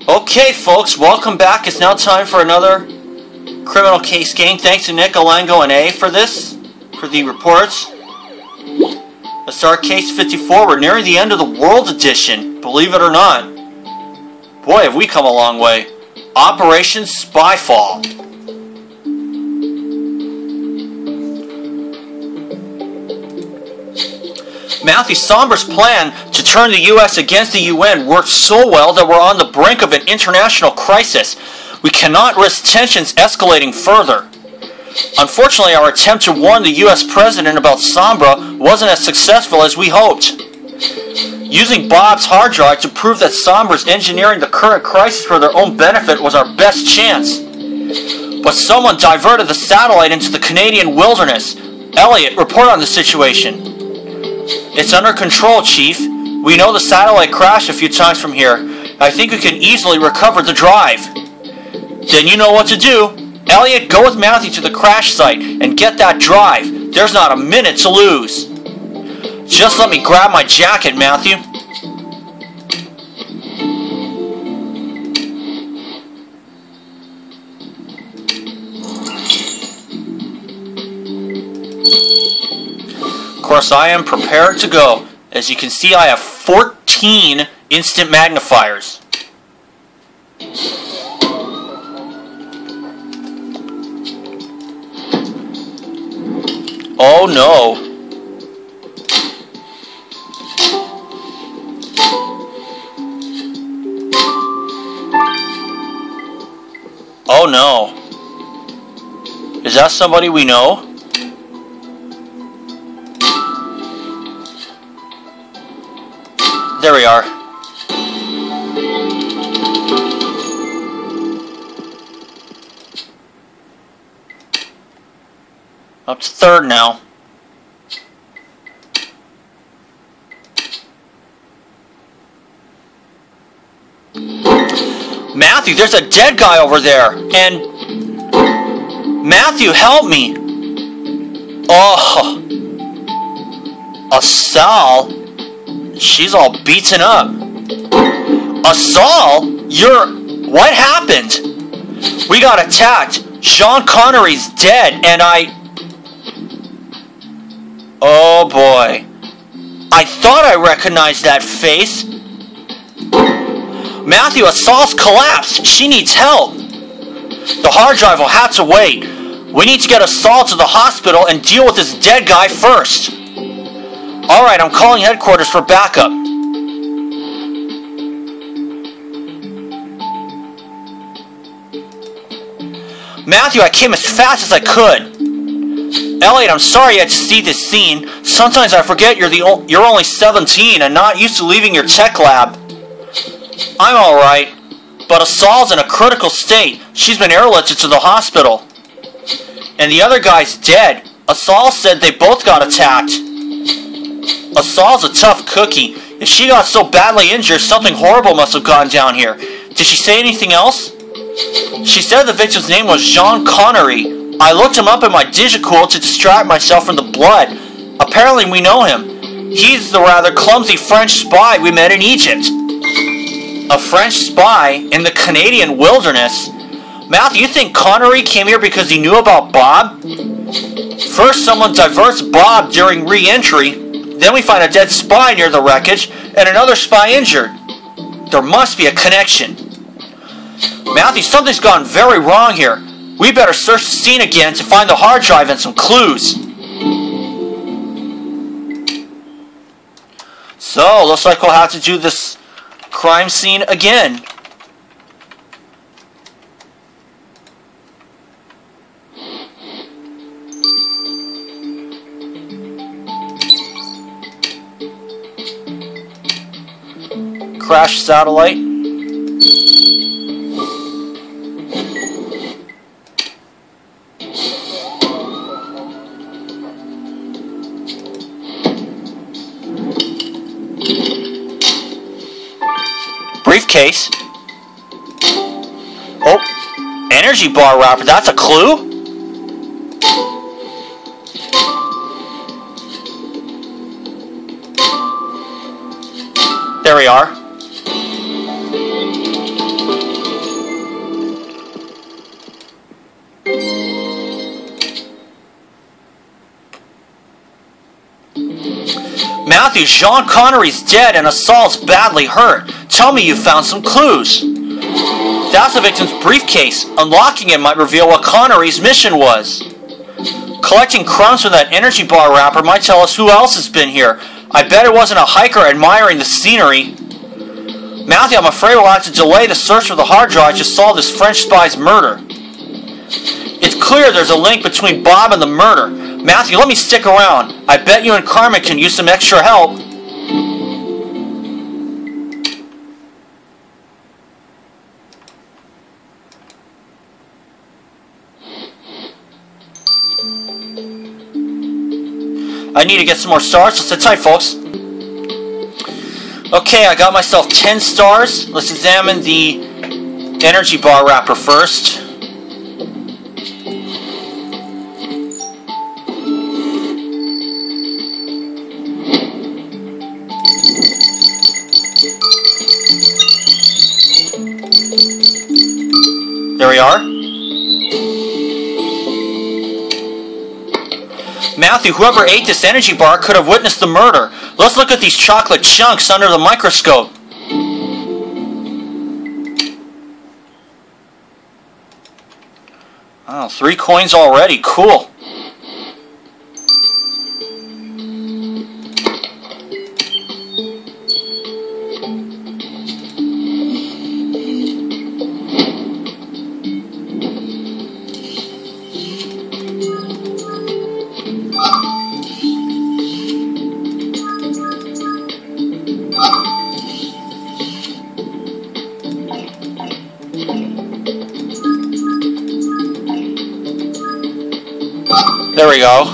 Okay, folks, welcome back. It's now time for another criminal case game. Thanks to Nick, Alango, and A for the reports. Let's start case 54. We're nearing the end of the World Edition, believe it or not. Boy, have we come a long way. Operation Spyfall. Matthew Somber's plan to turn the U.S. against the UN worked so well that we're on the brink of an international crisis. We cannot risk tensions escalating further. Unfortunately, our attempt to warn the U.S. President about Sombra wasn't as successful as we hoped. Using Bob's hard drive to prove that Sombra's engineering the current crisis for their own benefit was our best chance. But someone diverted the satellite into the Canadian wilderness. Elliot, report on the situation. It's under control, Chief. We know the satellite crashed a few times from here. I think we can easily recover the drive. Then you know what to do. Elliot, go with Matthew to the crash site and get that drive. There's not a minute to lose. Just let me grab my jacket, Matthew. Of course, I am prepared to go. As you can see, I have 14 instant magnifiers. Oh no. Oh no. Is that somebody we know? There we are. Up to third now. Matthew, there's a dead guy over there. And Matthew, help me. Oh. Asal. She's all beaten up. Asal? What happened? We got attacked. Sean Connery's dead, and oh boy. I thought I recognized that face. Matthew, Asal's collapsed. She needs help. The hard drive will have to wait. We need to get Asal to the hospital and deal with this dead guy first. Alright, I'm calling headquarters for backup. Matthew, I came as fast as I could. Elliot, I'm sorry you had to see this scene. Sometimes I forget you're only 17 and not used to leaving your tech lab. I'm alright, but Asal's in a critical state. She's been airlifted to the hospital. And the other guy's dead. Asal said they both got attacked. Asal's a tough cookie. If she got so badly injured, something horrible must have gone down here. Did she say anything else? She said the victim's name was Sean Connery. I looked him up in my digicool to distract myself from the blood. Apparently we know him. He's the rather clumsy French spy we met in Egypt. A French spy in the Canadian wilderness? Matthew, you think Connery came here because he knew about Bob? First someone diverts Bob during re-entry. Then we find a dead spy near the wreckage, and another spy injured. There must be a connection. Matthew, something's gone very wrong here. We better search the scene again to find the hard drive and some clues. So, looks like we'll have to do this crime scene again. Crash satellite. Briefcase. Oh, energy bar wrapper. That's a clue? There we are. Matthew, Sean Connery's dead and Assault's badly hurt. Tell me you found some clues. That's the victim's briefcase. Unlocking it might reveal what Connery's mission was. Collecting crumbs from that energy bar wrapper might tell us who else has been here. I bet it wasn't a hiker admiring the scenery. Matthew, I'm afraid we'll have to delay the search for the hard drive to solve this French spy's murder. It's clear there's a link between Bob and the murder. Matthew, let me stick around. I bet you and Carmen can use some extra help. I need to get some more stars, so sit tight, folks. Okay, I got myself 10 stars. Let's examine the energy bar wrapper first. There we are. Matthew, whoever ate this energy bar could have witnessed the murder. Let's look at these chocolate chunks under the microscope. Oh, 3 coins already. Cool. There we go.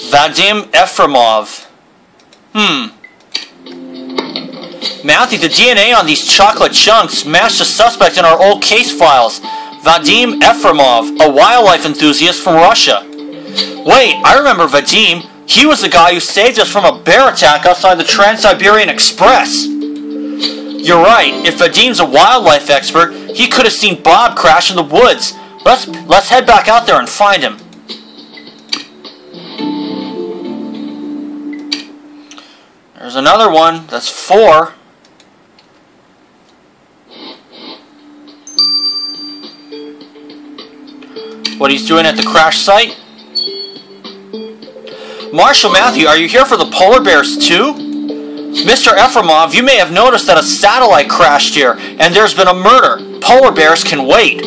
Vadim Efremov. Matthew, the DNA on these chocolate chunks matched the suspect in our old case files. Vadim Efremov, a wildlife enthusiast from Russia. Wait, I remember Vadim. He was the guy who saved us from a bear attack outside the Trans-Siberian Express. You're right. If Vadim's a wildlife expert, he could have seen Bob crash in the woods. Let's head back out there and find him. There's another one. That's 4. What he's doing at the crash site? Marshal Matthew, are you here for the polar bears too? Mr. Efremov, you may have noticed that a satellite crashed here, and there's been a murder. Polar bears can wait.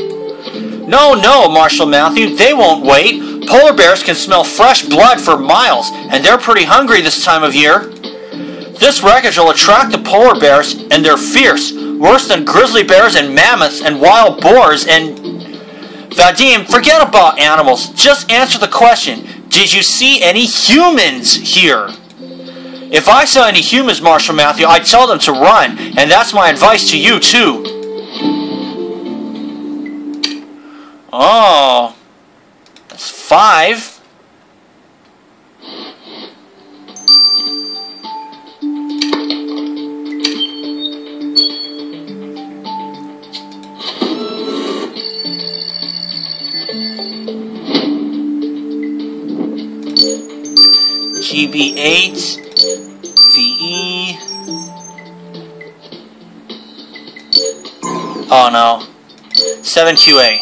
No, Marshal Matthew, they won't wait. Polar bears can smell fresh blood for miles, and they're pretty hungry this time of year. This wreckage will attract the polar bears, and they're fierce, worse than grizzly bears and mammoths and wild boars and... Vadim, forget about animals. Just answer the question. Did you see any humans here? If I saw any humans, Marshal Matthew, I'd tell them to run, and that's my advice to you, too. Oh, that's 5. GB8, VE. Oh no. 7QA.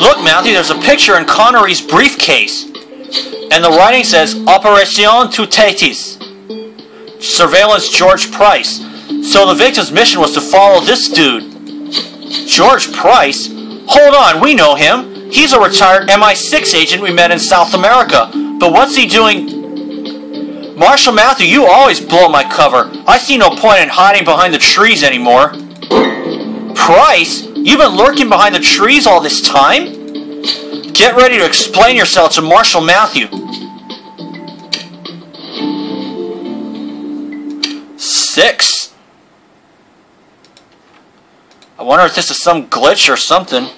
Look, Matthew, there's a picture in Connery's briefcase. And the writing says, Operation Tutetis. Surveillance George Price. So the victim's mission was to follow this dude. George Price? Hold on, we know him. He's a retired MI6 agent we met in South America. But what's he doing? Marshal Matthew, you always blow my cover. I see no point in hiding behind the trees anymore. Price? You've been lurking behind the trees all this time? Get ready to explain yourself to Marshal Matthew. 6? I wonder if this is some glitch or something.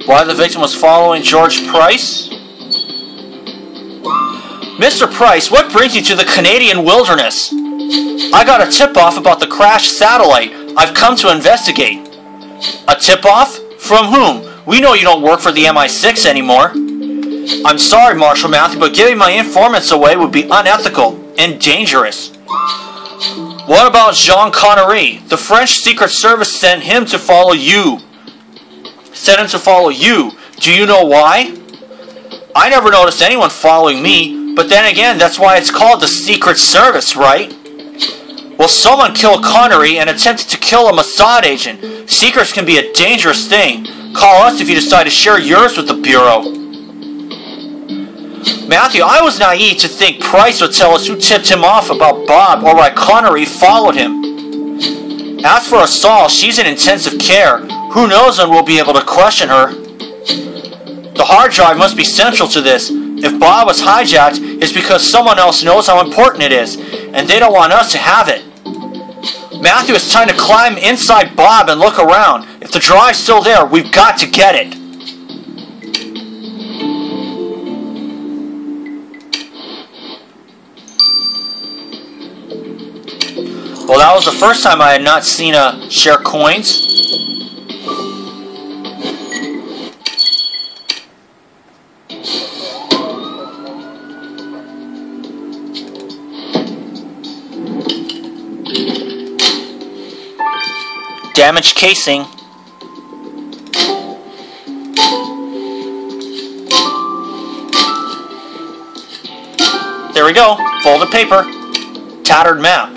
Why the victim was following George Price? Mr. Price, what brings you to the Canadian wilderness? I got a tip-off about the crashed satellite. I've come to investigate. A tip-off? From whom? We know you don't work for the MI6 anymore. I'm sorry, Marshal Matthew, but giving my informants away would be unethical and dangerous. What about Jean Connery? The French Secret Service sent him to follow you. Do you know why? I never noticed anyone following me, but then again, that's why it's called the Secret Service, right? Well, someone killed Connery and attempted to kill a Mossad agent. Secrets can be a dangerous thing. Call us if you decide to share yours with the Bureau. Matthew, I was naive to think Price would tell us who tipped him off about Bob or why Connery followed him. As for Assault, she's in intensive care. Who knows when we'll be able to question her? The hard drive must be central to this. If Bob was hijacked, it's because someone else knows how important it is, and they don't want us to have it. Matthew, it's time to climb inside Bob and look around. If the drive's still there, we've got to get it. Well, that was the first time I had not seen a share coins. Damaged casing. There we go. Folded paper. Tattered map.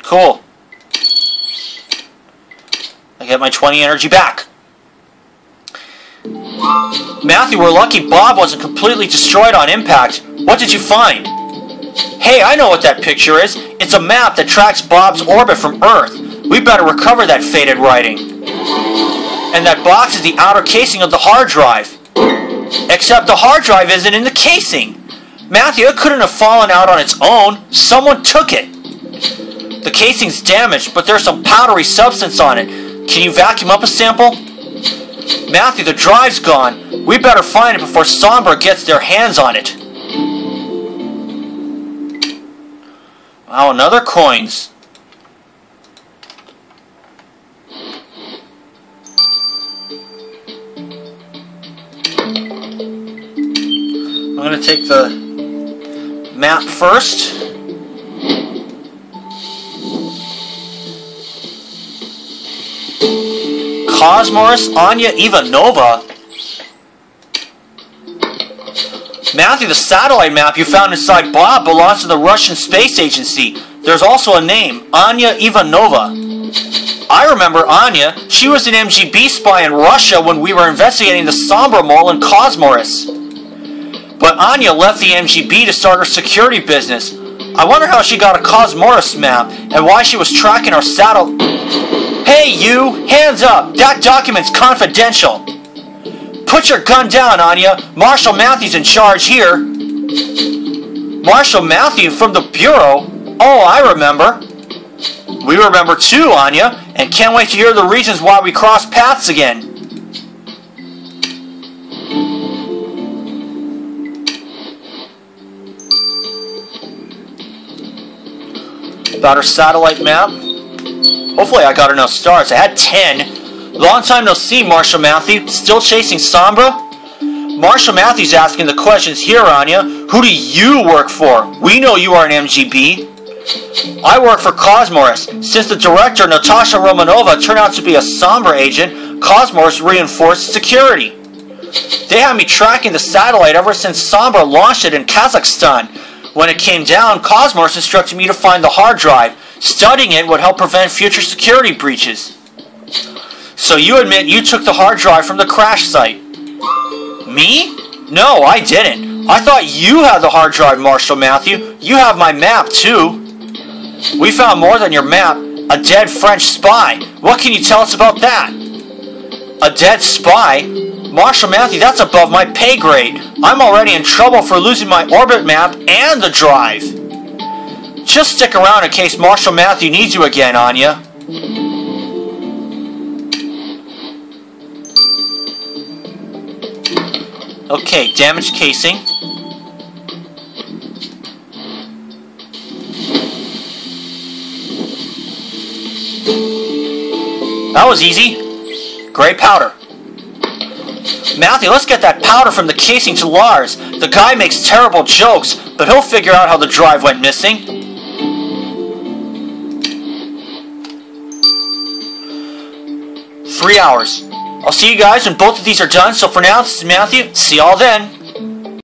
Cool. I get my 20 energy back. Matthew, we're lucky Bob wasn't completely destroyed on impact. What did you find? Hey, I know what that picture is. It's a map that tracks Bob's orbit from Earth. We better recover that faded writing. And that box is the outer casing of the hard drive. Except the hard drive isn't in the casing. Matthew, it couldn't have fallen out on its own. Someone took it. The casing's damaged, but there's some powdery substance on it. Can you vacuum up a sample? Matthew, the drive's gone. We better find it before Sombra gets their hands on it. Wow, another coins. I'm going to take the map first. Cosmos, Anya Ivanova. Matthew, the satellite map you found inside Bob belongs to the Russian Space Agency. There's also a name, Anya Ivanova. I remember Anya. She was an MGB spy in Russia when we were investigating the Sombra mole in Cosmos. But Anya left the MGB to start her security business. I wonder how she got a Cosmos map and why she was tracking our satellite. Hey you! Hands up! That document's confidential! Put your gun down, Anya! Marshal Matthew's in charge here! Marshal Matthew from the Bureau? Oh, I remember! We remember too, Anya, and can't wait to hear the reasons why we crossed paths again. About our satellite map. Hopefully I got enough stars. I had 10. Long time no see, Marshal Matthew. Still chasing Sombra? Marshal Matthew's asking the questions here, Anya. Who do you work for? We know you are an MGB. I work for Cosmos. Since the director, Natasha Romanova, turned out to be a Sombra agent, Cosmos reinforced security. They had me tracking the satellite ever since Sombra launched it in Kazakhstan. When it came down, Cosmos instructed me to find the hard drive. Studying it would help prevent future security breaches. So you admit you took the hard drive from the crash site? Me? No, I didn't. I thought you had the hard drive, Marshal Matthew. You have my map, too. We found more than your map. A dead French spy. What can you tell us about that? A dead spy? Marshal Matthew, that's above my pay grade. I'm already in trouble for losing my orbit map and the drive. Just stick around in case Marshal Matthew needs you again, Anya. Okay, damaged casing. That was easy. Gray powder. Matthew, let's get that powder from the casing to Lars. The guy makes terrible jokes, but he'll figure out how the drive went missing. "3 hours. I'll see you guys when both of these are done, so for now, this is Matthew. See y'all then."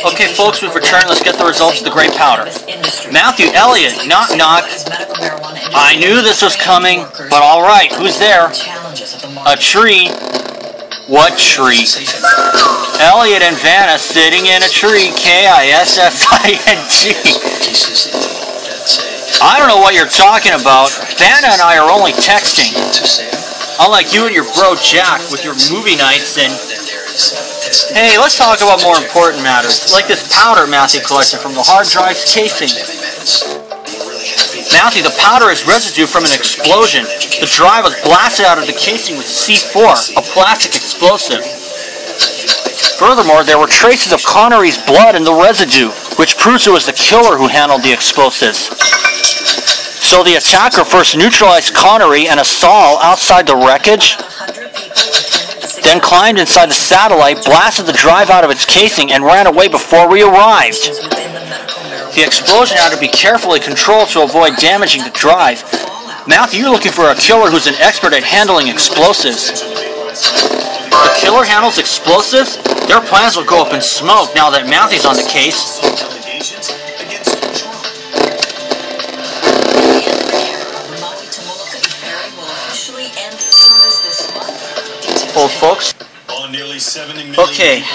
Okay, folks, we've returned. Let's get the results of the gray powder. Matthew, Elliot, knock knock. I knew this was coming, but alright, who's there? A tree. What tree? Elliot and Vanna sitting in a tree. K-I-S-S-I-N-G. I don't know what you're talking about. Vanna and I are only texting. Unlike you and your bro Jack with your movie nights and... Hey, let's talk about more important matters, like this powder Matthew collected from the hard drive's casing. Matthew, the powder is residue from an explosion. The drive was blasted out of the casing with C4, a plastic explosive. Furthermore, there were traces of Connery's blood in the residue, which proves it was the killer who handled the explosives. So the attacker first neutralized Connery and Assault outside the wreckage, then climbed inside the satellite, blasted the drive out of its casing, and ran away before we arrived. The explosion had to be carefully controlled to avoid damaging the drive. Matthew, you're looking for a killer who's an expert at handling explosives. The killer handles explosives? Their plans will go up in smoke now that Matthew's on the case. Old folks. Okay,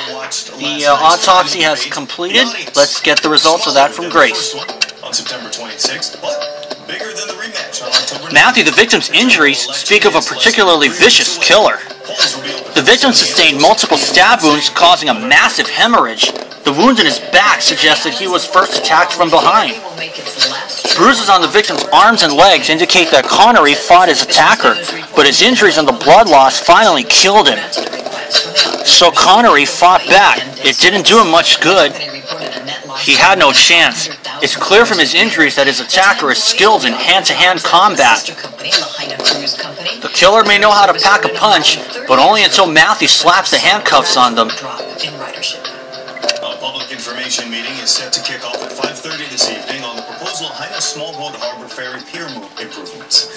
the autopsy has completed. Let's get the results of that from Grace. Matthew, the victim's injuries speak of a particularly vicious killer. The victim sustained multiple stab wounds causing a massive hemorrhage. The wounds in his back suggest that he was first attacked from behind. Bruises on the victim's arms and legs indicate that Connery fought his attacker, but his injuries and the blood loss finally killed him. So Connery fought back. It didn't do him much good. He had no chance. It's clear from his injuries that his attacker is skilled in hand-to-hand combat. The killer may know how to pack a punch, but only until Matthew slaps the handcuffs on them. A public information meeting is set to kick off at 5:30 this evening on the proposal of Hina Small Boat Harbor Ferry Pier improvements.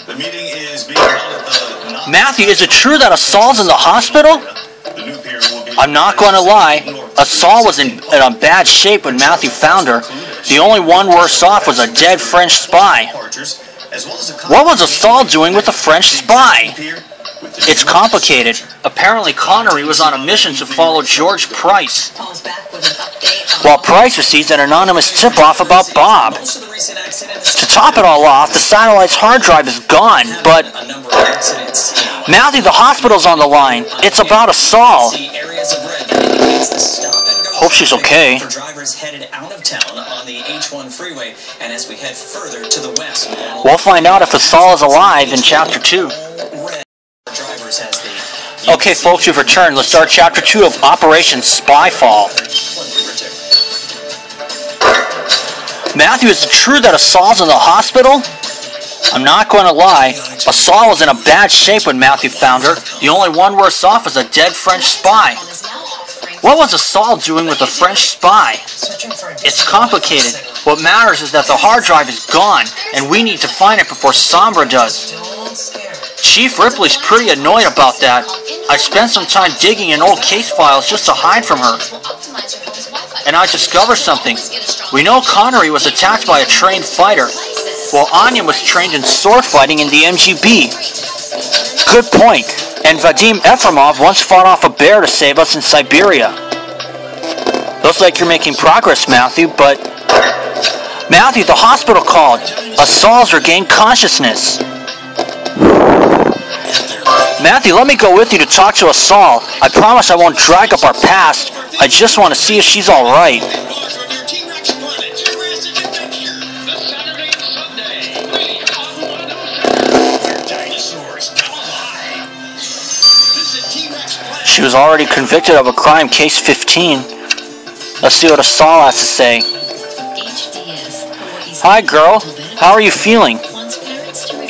The meeting is being held at the... Matthew, is it true that Assault's in the hospital? I'm not going to lie. Assault was in bad shape when Matthew found her. The only one worse off was a dead French spy. What was Assault doing with a French spy? It's complicated. Apparently Connery was on a mission to follow George Price, while Price receives an anonymous tip-off about Bob. To top it all off, the satellite's hard drive is gone, but... Matthew, the hospital's on the line. It's about Assault. Hope she's okay. We'll find out if Assault is alive in Chapter 2. Okay, folks, we've returned. Let's start Chapter 2 of Operation Spyfall. Matthew, is it true that Assault's in the hospital? I'm not going to lie. Assault was in a bad shape when Matthew found her. The only one worse off was a dead French spy. What was Assault doing with a French spy? It's complicated. What matters is that the hard drive is gone, and we need to find it before Sombra does. Chief Ripley's pretty annoyed about that. I spent some time digging in old case files just to hide from her. And I discovered something. We know Connery was attacked by a trained fighter, while Anya was trained in sword fighting in the MGB. Good point. And Vadim Efremov once fought off a bear to save us in Siberia. Looks like you're making progress, Matthew, but... Matthew, the hospital called. Assault's regained consciousness. Matthew, let me go with you to talk to Asal. I promise I won't drag up our past. I just want to see if she's alright. She was already convicted of a crime, case 15. Let's see what Asal has to say. Hi, girl. How are you feeling?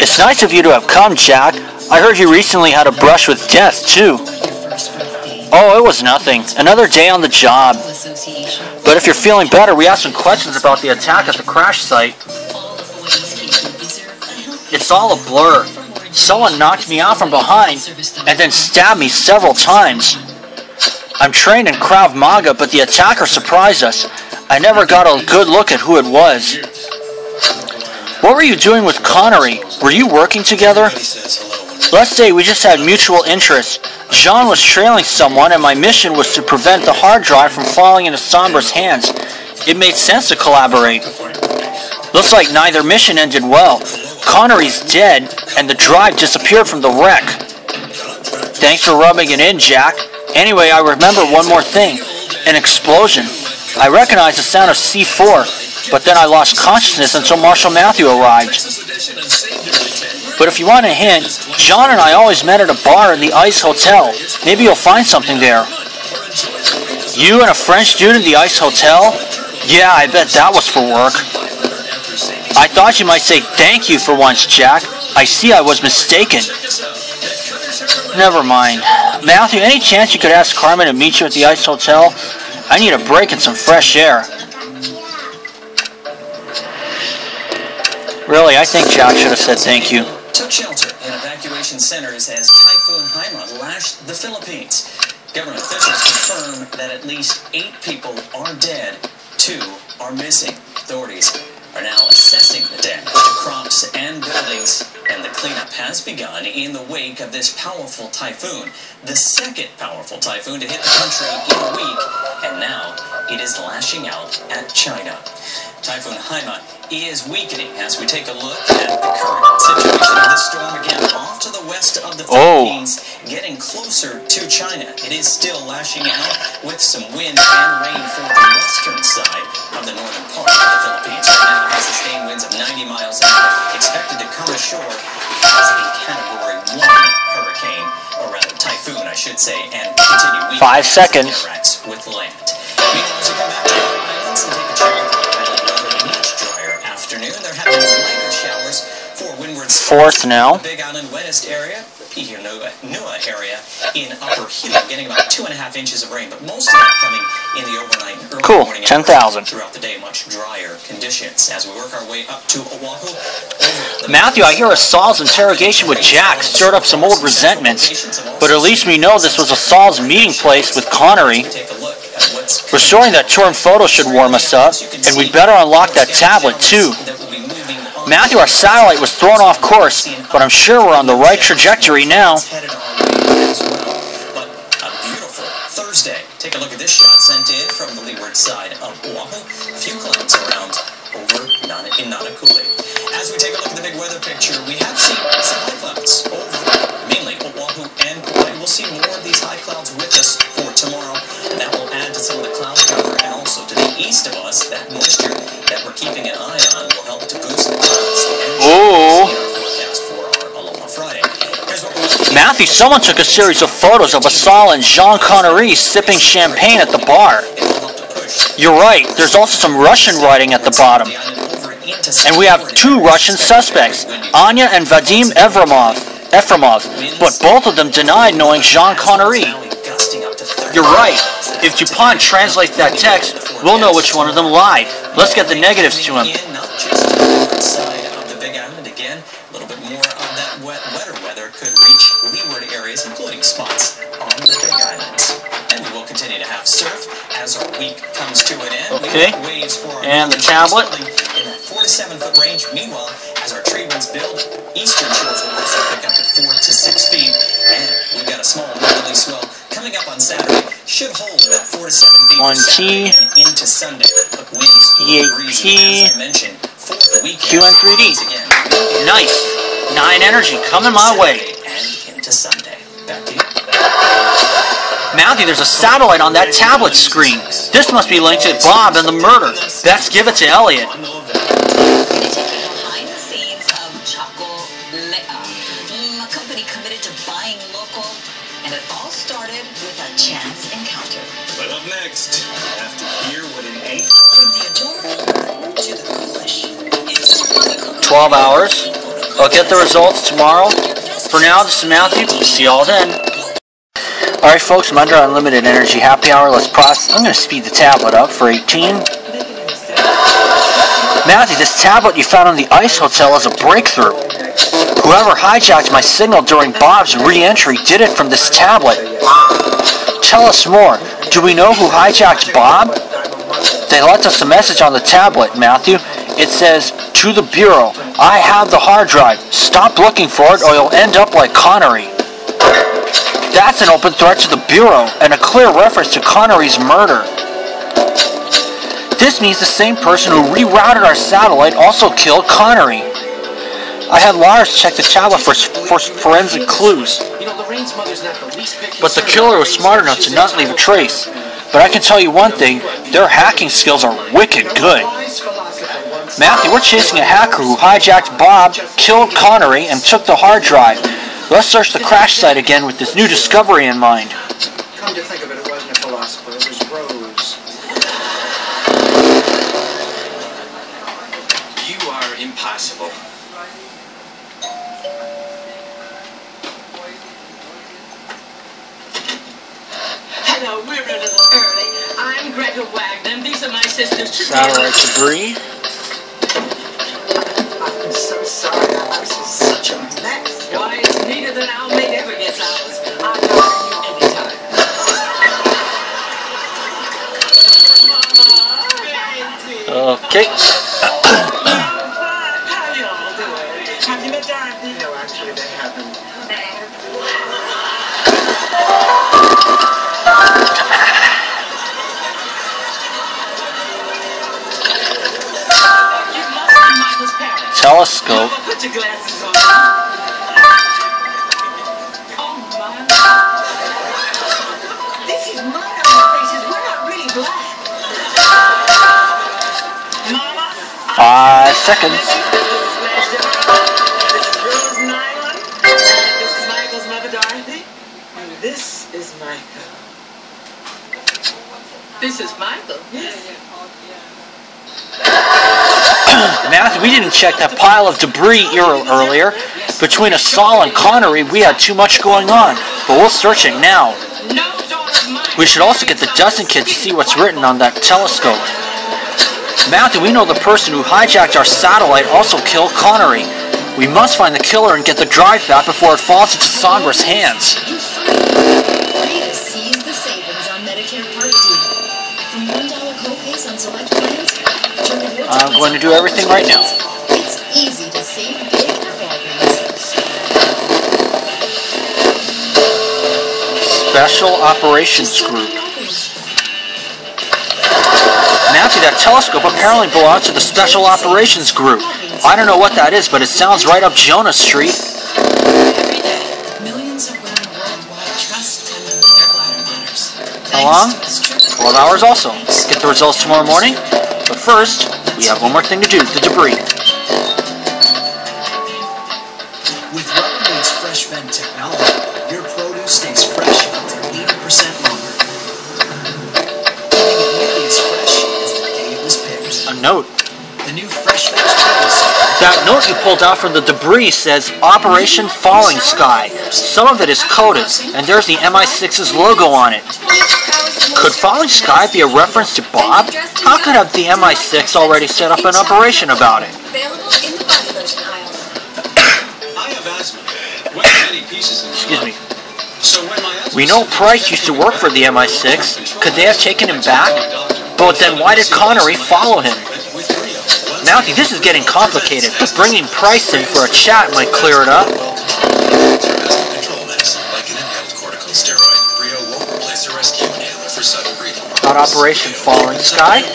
It's nice of you to have come, Jack. I heard you recently had a brush with death, too. Oh, it was nothing. Another day on the job. But if you're feeling better, we have some questions about the attack at the crash site. It's all a blur. Someone knocked me out from behind and then stabbed me several times. I'm trained in Krav Maga, but the attacker surprised us. I never got a good look at who it was. What were you doing with Connery? Were you working together? Let's say we just had mutual interests. Jean was trailing someone, and my mission was to prevent the hard drive from falling into Sombra's hands. It made sense to collaborate. Looks like neither mission ended well. Connery's dead, and the drive disappeared from the wreck. Thanks for rubbing it in, Jack. Anyway, I remember one more thing. An explosion. I recognized the sound of C4, but then I lost consciousness until Marshal Matthew arrived. But if you want a hint, John and I always met at a bar in the Ice Hotel. Maybe you'll find something there. You and a French dude in the Ice Hotel? Yeah, I bet that was for work. I thought you might say thank you for once, Jack. I see I was mistaken. Never mind. Matthew, any chance you could ask Carmen to meet you at the Ice Hotel? I need a break and some fresh air. Really, I think Jack should have said thank you. Took shelter in evacuation centers as Typhoon Haiyan lashed the Philippines. Government officials confirm that at least 8 people are dead, 2 are missing. Authorities are now assessing the damage to crops and buildings, and the cleanup has begun in the wake of this powerful typhoon, the second powerful typhoon to hit the country in a week, and now it is lashing out at China. Typhoon Haiyan is weakening as we take a look at the current situation of this storm again off to the west of the Philippines, getting closer to China. It is still lashing out with some wind and rain for the western side of the northern part of the Philippines. Right now it has sustained winds of 90 miles an hour, expected to come ashore as a Category 1 hurricane, or rather typhoon, I should say, and continue weakening 5 seconds with land. Meanwhile, as we come back to our islands and take a check on afternoon, there have been lighter showers for windward. Fourth now. Big Island wettest area, Nua area in Upper Hilo, getting about 2.5 inches of rain, but most of that coming in the overnight and early morning 10,000. Throughout the day, much drier conditions. As we work our way up to Oahu. Matthew, I hear Asal's interrogation with Jack stirred up some old resentments, but at least we know this was Asal's meeting place with Connery. Restoring that torn photo should warm us up, and we'd better unlock that tablet too. Matthew, our satellite was thrown off course, but I'm sure we're on the right trajectory now. But a beautiful Thursday. Take a look at this shot sent in from the leeward side of Oahu. A few clouds around over in Nanakuli. As we take a look at the big weather picture, we have seen some high clouds over mainly Oahu and Kauai. We'll see more of these high clouds with us for tomorrow, and that will add to some of the cloud cover, and also to the east of us, that moisture that we're keeping an eye on will help to boost the clouds and forecast for our Aloha Friday. Matthew, someone took a series of photos of Asal and Jean Connery sipping champagne at the bar. You're right, there's also some Russian writing at the bottom. And we have 2 Russian suspects, Anya and Vadim Efremov, but both of them denied knowing Jean Connery. You're right. If DuPont translates that text, we'll know which one of them lied. Let's get the negatives to him. Not just the side of the Big Island again. A little bit more of that wetter weather could reach leeward areas, including spots on the Big Islands. And we will continue to have surf as our week comes to an end. Okay. And the tablet. In that 4 to 7 foot range. Meanwhile, as our trade winds build, eastern shores will also pick up to 4 to 6 feet. And we've got a small northerly swell coming up on Saturday. Should hold about 4 to 7 feet 1T, and into Sunday. But winds E8T, as I mentioned, for the weekend. QN3D. Nice. 9 energy coming my way. And into Sunday. Matthew, there's a satellite on that tablet screen. This must be linked to Bob and the murder. Best give it to Elliot. Behind the scenes of Chocolate, a company committed to buying local, and it all started with a chance encounter. But up next, you have to hear what an egg. From the adorable to the ghoulish. 12 hours. I'll get the results tomorrow. For now, this is Matthew. See y'all then. Alright folks, I'm under unlimited energy happy hour. Let's process. I'm going to speed the tablet up for 18. Matthew, this tablet you found in the Ice Hotel is a breakthrough. Whoever hijacked my signal during Bob's re-entry did it from this tablet. Tell us more. Do we know who hijacked Bob? They left us a message on the tablet, Matthew. It says, "To the Bureau, I have the hard drive. Stop looking for it or you'll end up like Connery." That's an open threat to the Bureau and a clear reference to Connery's murder. This means the same person who rerouted our satellite also killed Connery. I had Lars check the tablet for forensic clues. But the killer was smart enough to not leave a trace. But I can tell you one thing, their hacking skills are wicked good. Matthew, we're chasing a hacker who hijacked Bob, killed Connery, and took the hard drive. Let's search the crash site again with this new discovery in mind. Come to think of it, it wasn't a philosopher, it was Rose. You are impossible. Hello, we're a little early. I'm Greta Wagner, and these are my sisters. Satellite debris. I'm so sorry, our house is such a mess. Why, it's neater than our maid ever gets ours. I'll hire you anytime. Okay. How y'all doing? Have you met Dorothy? No, actually, they haven't. You must be Michael's parents. Telescope. Put your glasses on. Oh, my. This is mud on our faces. We're not really black. Mama. 5 seconds. This is Rose Nylon. This is Michael's mother, Dorothy. And this is Michael. This is Michael. Yes. Matthew, we didn't check that pile of debris earlier. Between Assault and Connery, we had too much going on, but we'll search it now. We should also get the Dozen Kid to see what's written on that telescope. Matthew, we know the person who hijacked our satellite also killed Connery. We must find the killer and get the drive back before it falls into Sandra's hands. Free to seize the savings on Medicare Part D. From $1 copays on select plans. I'm going to do everything right now. It's easy to save big at Walgreens. Special Operations Group. Matthew, that telescope apparently belongs to the Special Operations Group. I don't know what that is, but it sounds right up Jonah Street. Every day, millions of women worldwide trust tending to their bladder matters. How long? 12 hours also. Get the results tomorrow morning. But first, we have one more thing to do, the debris. With Rubbermaid's Fresh Vent technology, your produce stays fresh up to 80% longer. Keeping it nearly as fresh as the day it was picked. A note. The new Fresh Vent produce. That note you pulled out from the debris says Operation Falling Sky. Some of it is coded, and there's the MI6's logo on it. Could Falling Sky be a reference to Bob? How could have the MI6 already set up an operation about it? Available in the body lotion aisle. I have asthma. Way many pieces in Excuse me. So when my asthma We know Price used to work for the MI6. Could they have taken him back? But then why did Connery follow him? with Rio, well, Mountie, this is getting complicated, but bringing Price in for a chat might clear it up. Control medicine, like an inhaled corticosteroid. Rio won't replace a rescue inhaler for sudden breathing. About Operation Falling Sky.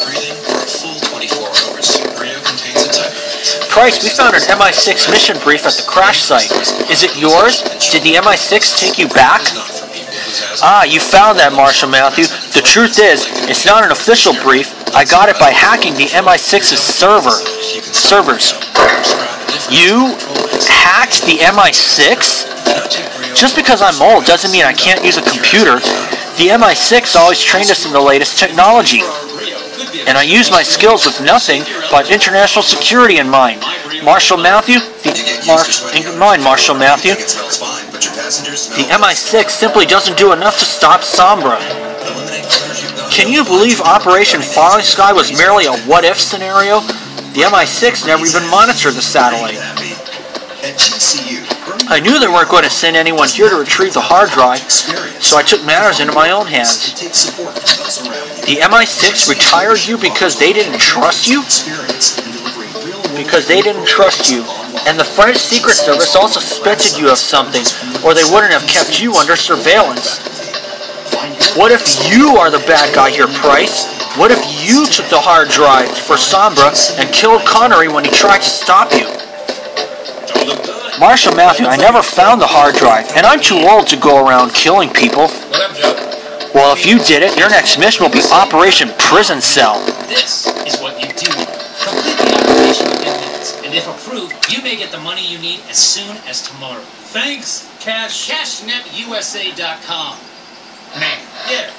Breathing for a full 24 hours. Rio contains a type. Price, we found an MI6 mission brief at the crash site. Is it yours? Did the MI6 take you back? Not for people who Ah, you found that, Marshal Matthew. The truth is, it's not an official brief. I got it by hacking the MI6's servers. You hacked the MI6? Just because I'm old doesn't mean I can't use a computer. The MI6 always trained us in the latest technology. And I use my skills with nothing but international security in mind. Marshal Matthew? Marshal Matthew. The MI6 simply doesn't do enough to stop Sombra. Can you believe Operation Falling Sky was merely a what-if scenario? The MI6 never even monitored the satellite. I knew they weren't going to send anyone here to retrieve the hard drive, so I took matters into my own hands. The MI6 retired you because they didn't trust you? Because they didn't trust you. And the French Secret Service also suspected you of something, or they wouldn't have kept you under surveillance. What if you are the bad guy here, Price? What if you took the hard drive for Sombra and killed Connery when he tried to stop you? Marshal Matthew, I never found the hard drive, and I'm too old to go around killing people. Well, if you did it, your next mission will be Operation Prison Cell. This is what you do. Complete the application within minutes, and if approved, you may get the money you need as soon as tomorrow. Thanks, Cash. CashNetUSA.com. Man, yeah.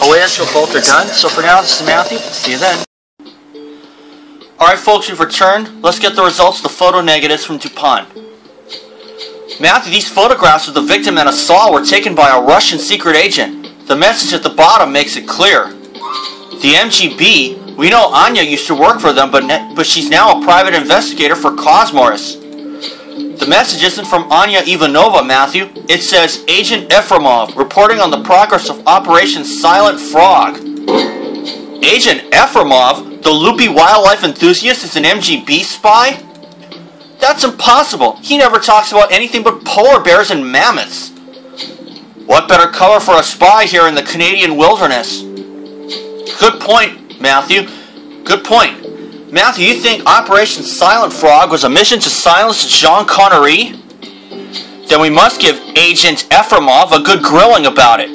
I'll wait until both are done. So for now, this is Matthew. See you then. Alright folks, we've returned. Let's get the results of the photo negatives from DuPont. Matthew, these photographs of the victim and assault were taken by a Russian secret agent. The message at the bottom makes it clear. The MGB, we know Anya used to work for them, but she's now a private investigator for Cosmos. The message isn't from Anya Ivanova, Matthew. It says Agent Efremov reporting on the progress of Operation Silent Frog. Agent Efremov? The loopy wildlife enthusiast is an MGB spy? That's impossible. He never talks about anything but polar bears and mammoths. What better cover for a spy here in the Canadian wilderness? Good point, Matthew. Good point. Matthew, you think Operation Silent Frog was a mission to silence Jean Connery? Then we must give Agent Efremov a good grilling about it.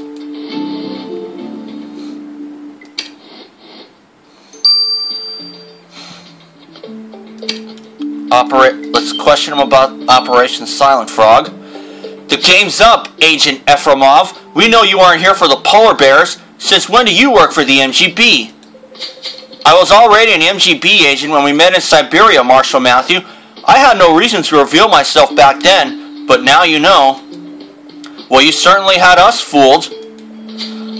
Let's question him about Operation Silent Frog. The game's up, Agent Efremov. We know you aren't here for the polar bears. Since when do you work for the MGB? I was already an MGB agent when we met in Siberia, Marshal Matthew. I had no reason to reveal myself back then, but now you know. Well, you certainly had us fooled.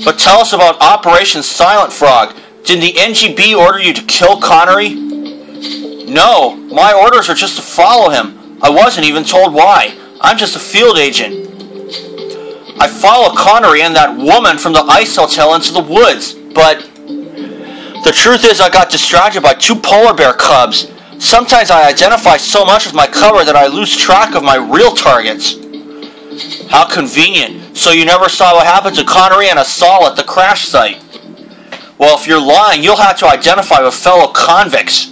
But tell us about Operation Silent Frog. Did the MGB order you to kill Connery? No, my orders are just to follow him. I wasn't even told why. I'm just a field agent. I follow Connery and that woman from the ice hotel into the woods, but the truth is I got distracted by 2 polar bear cubs. Sometimes I identify so much with my cover that I lose track of my real targets. How convenient. So you never saw what happened to Connery and Assault at the crash site. Well, if you're lying, you'll have to identify with fellow convicts.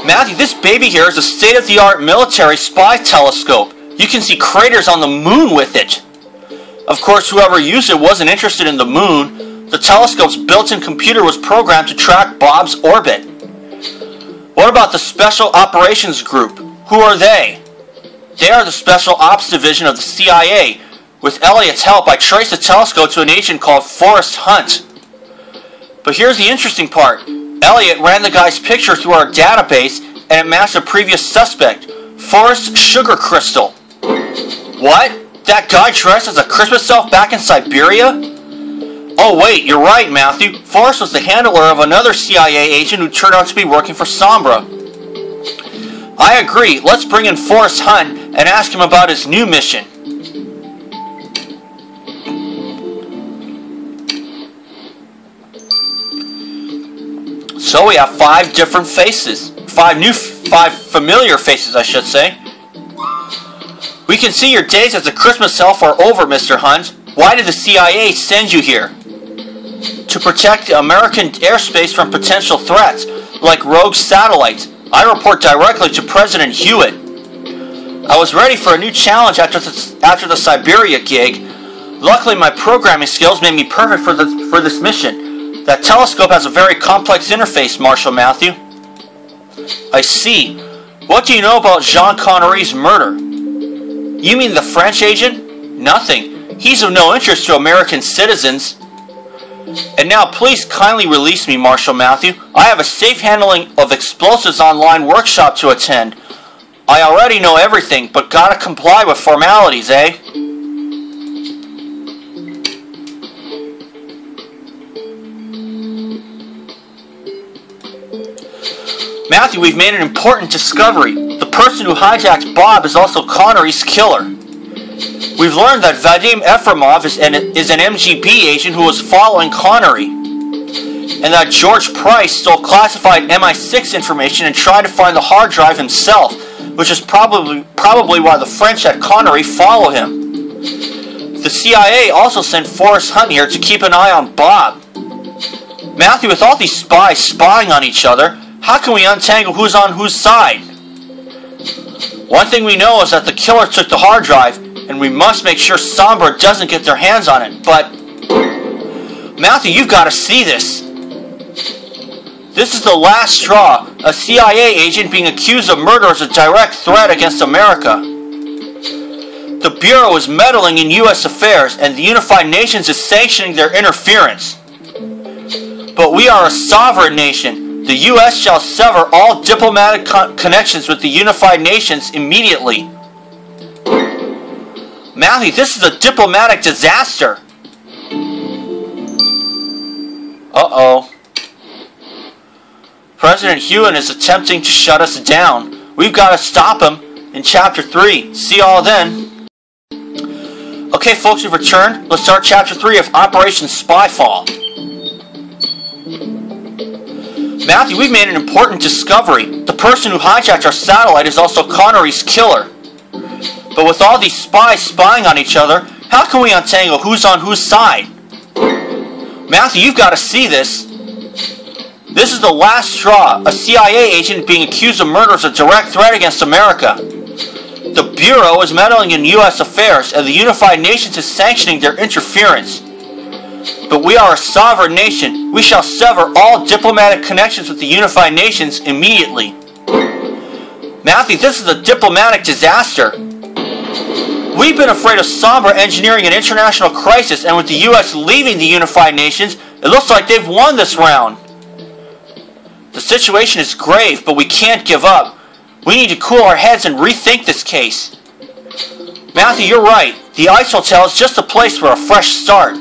Matthew, this baby here is a state-of-the-art military spy telescope. You can see craters on the moon with it. Of course, whoever used it wasn't interested in the moon. The telescope's built-in computer was programmed to track Bob's orbit. What about the Special Operations Group? Who are they? They are the Special Ops Division of the CIA. With Elliot's help, I traced the telescope to an agent called Forrest Hunt. But here's the interesting part. Elliot ran the guy's picture through our database, and it matched a previous suspect, Forrest Sugar Crystal. What? That guy dressed as a Christmas elf back in Siberia? Oh wait, you're right, Matthew. Forrest was the handler of another CIA agent who turned out to be working for Sombra. I agree. Let's bring in Forrest Hunt and ask him about his new mission. So we have 5 different faces. 5 familiar faces, I should say. We can see your days as a Christmas elf are over, Mr. Hunt. Why did the CIA send you here? To protect American airspace from potential threats, like rogue satellites. I report directly to President Hewitt. I was ready for a new challenge after the Siberia gig. Luckily, my programming skills made me perfect for this mission. That telescope has a very complex interface, Marshal Matthew. I see. What do you know about Jean Connery's murder? You mean the French agent? Nothing. He's of no interest to American citizens. And now please kindly release me, Marshal Matthew. I have a safe handling of explosives online workshop to attend. I already know everything, but gotta comply with formalities, eh? Matthew, we've made an important discovery. The person who hijacked Bob is also Connery's killer. We've learned that Vadim Efremov is an MGB agent who was following Connery, and that George Price stole classified MI6 information and tried to find the hard drive himself, which is probably why the French had Connery follow him. The CIA also sent Forrest Hunt here to keep an eye on Bob. Matthew, with all these spies spying on each other, how can we untangle who's on whose side? One thing we know is that the killer took the hard drive, and we must make sure Sombra doesn't get their hands on it. But, Matthew, you've got to see this. This is the last straw. A CIA agent being accused of murder is a direct threat against America. The Bureau is meddling in U.S. affairs, and the Unified Nations is sanctioning their interference. But we are a sovereign nation. The U.S. shall sever all diplomatic connections with the Unified Nations immediately. Matthew, this is a diplomatic disaster. Uh-oh. President Hewitt is attempting to shut us down. We've got to stop him in Chapter 3. See y'all then. Okay, folks, we've returned. Let's start Chapter 3 of Operation Spyfall. Matthew, we've made an important discovery. The person who hijacked our satellite is also Connery's killer. But with all these spies spying on each other, how can we untangle who's on whose side? Matthew, you've got to see this. This is the last straw. A CIA agent being accused of murder is a direct threat against America. The Bureau is meddling in U.S. affairs, and the Unified Nations is sanctioning their interference. But we are a sovereign nation. We shall sever all diplomatic connections with the Unified Nations immediately. Matthew, this is a diplomatic disaster. We've been afraid of Sombra engineering an international crisis, and with the U.S. leaving the Unified Nations, it looks like they've won this round. The situation is grave, but we can't give up. We need to cool our heads and rethink this case. Matthew, you're right. The Ice Hotel is just a place for a fresh start.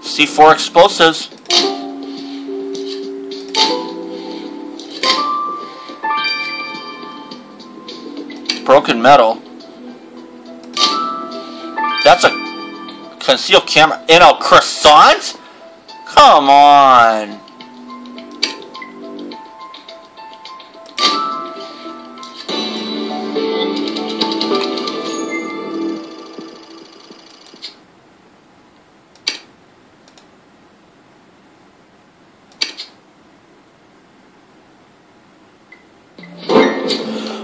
C4 explosives. Broken metal. That's a concealed camera in a croissant? Come on.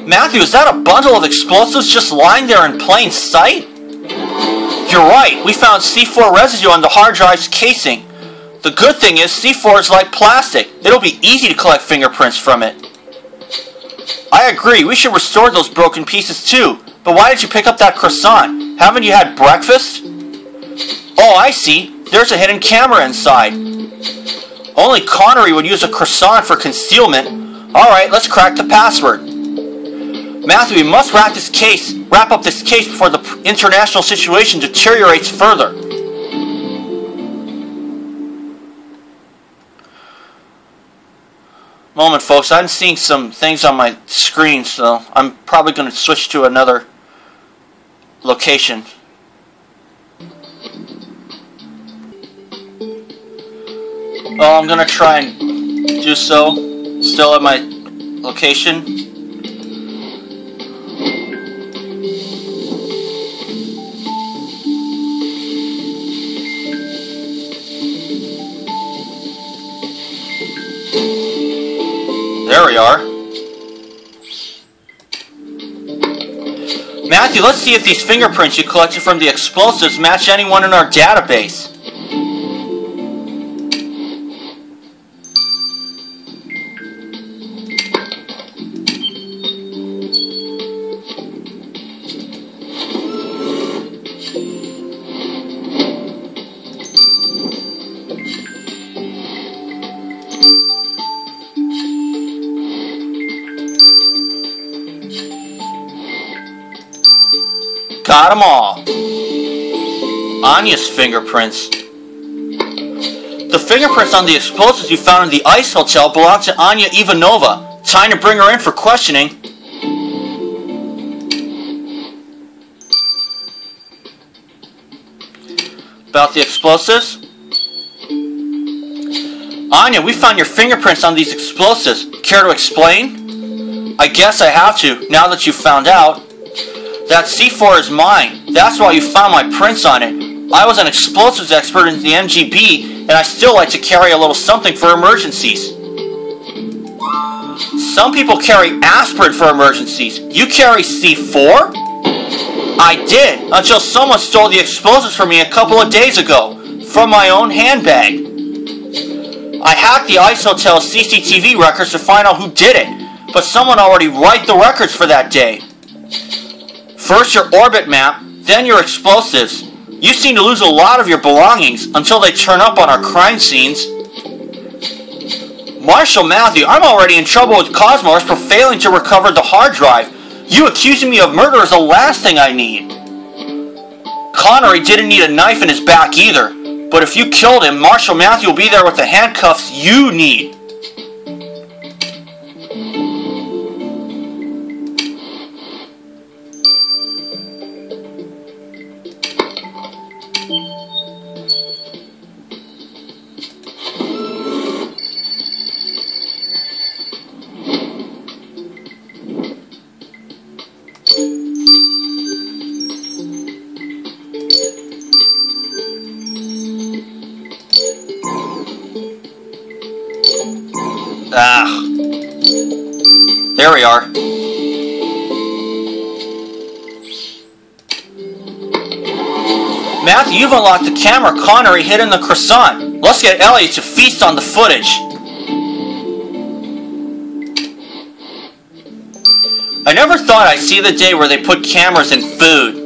Matthew, is that a bundle of explosives just lying there in plain sight? You're right, we found C4 residue on the hard drive's casing. The good thing is C4 is like plastic. It'll be easy to collect fingerprints from it. I agree, we should restore those broken pieces too. But why did you pick up that croissant? Haven't you had breakfast? Oh, I see. There's a hidden camera inside. Only Connery would use a croissant for concealment. Alright, let's crack the password. Matthew, we must wrap up this case before the international situation deteriorates further. Moment, folks. I'm seeing some things on my screen, so I'm probably going to switch to another location. Oh, I'm going to try and do so. Still at my location. There we are. Matthew, let's see if these fingerprints you collected from the explosives match anyone in our database. Got them all. Anya's fingerprints. The fingerprints on the explosives you found in the Ice Hotel belong to Anya Ivanova. Time to bring her in for questioning. About the explosives? Anya, we found your fingerprints on these explosives. Care to explain? I guess I have to, now that you've found out. That C4 is mine. That's why you found my prints on it. I was an explosives expert in the MGB, and I still like to carry a little something for emergencies. Some people carry aspirin for emergencies. You carry C4? I did, until someone stole the explosives from me a couple of days ago, from my own handbag. I hacked the Ice Hotel CCTV records to find out who did it, but someone already wiped the records for that day. First your orbit map, then your explosives. You seem to lose a lot of your belongings until they turn up on our crime scenes. Marshal Matthew, I'm already in trouble with Cosmos for failing to recover the hard drive. You accusing me of murder is the last thing I need. Connery didn't need a knife in his back either, but if you killed him, Marshal Matthew will be there with the handcuffs you need. There we are. Matthew, you've unlocked the camera Connery hid in the croissant. Let's get Elliot to feast on the footage. I never thought I'd see the day where they put cameras in food.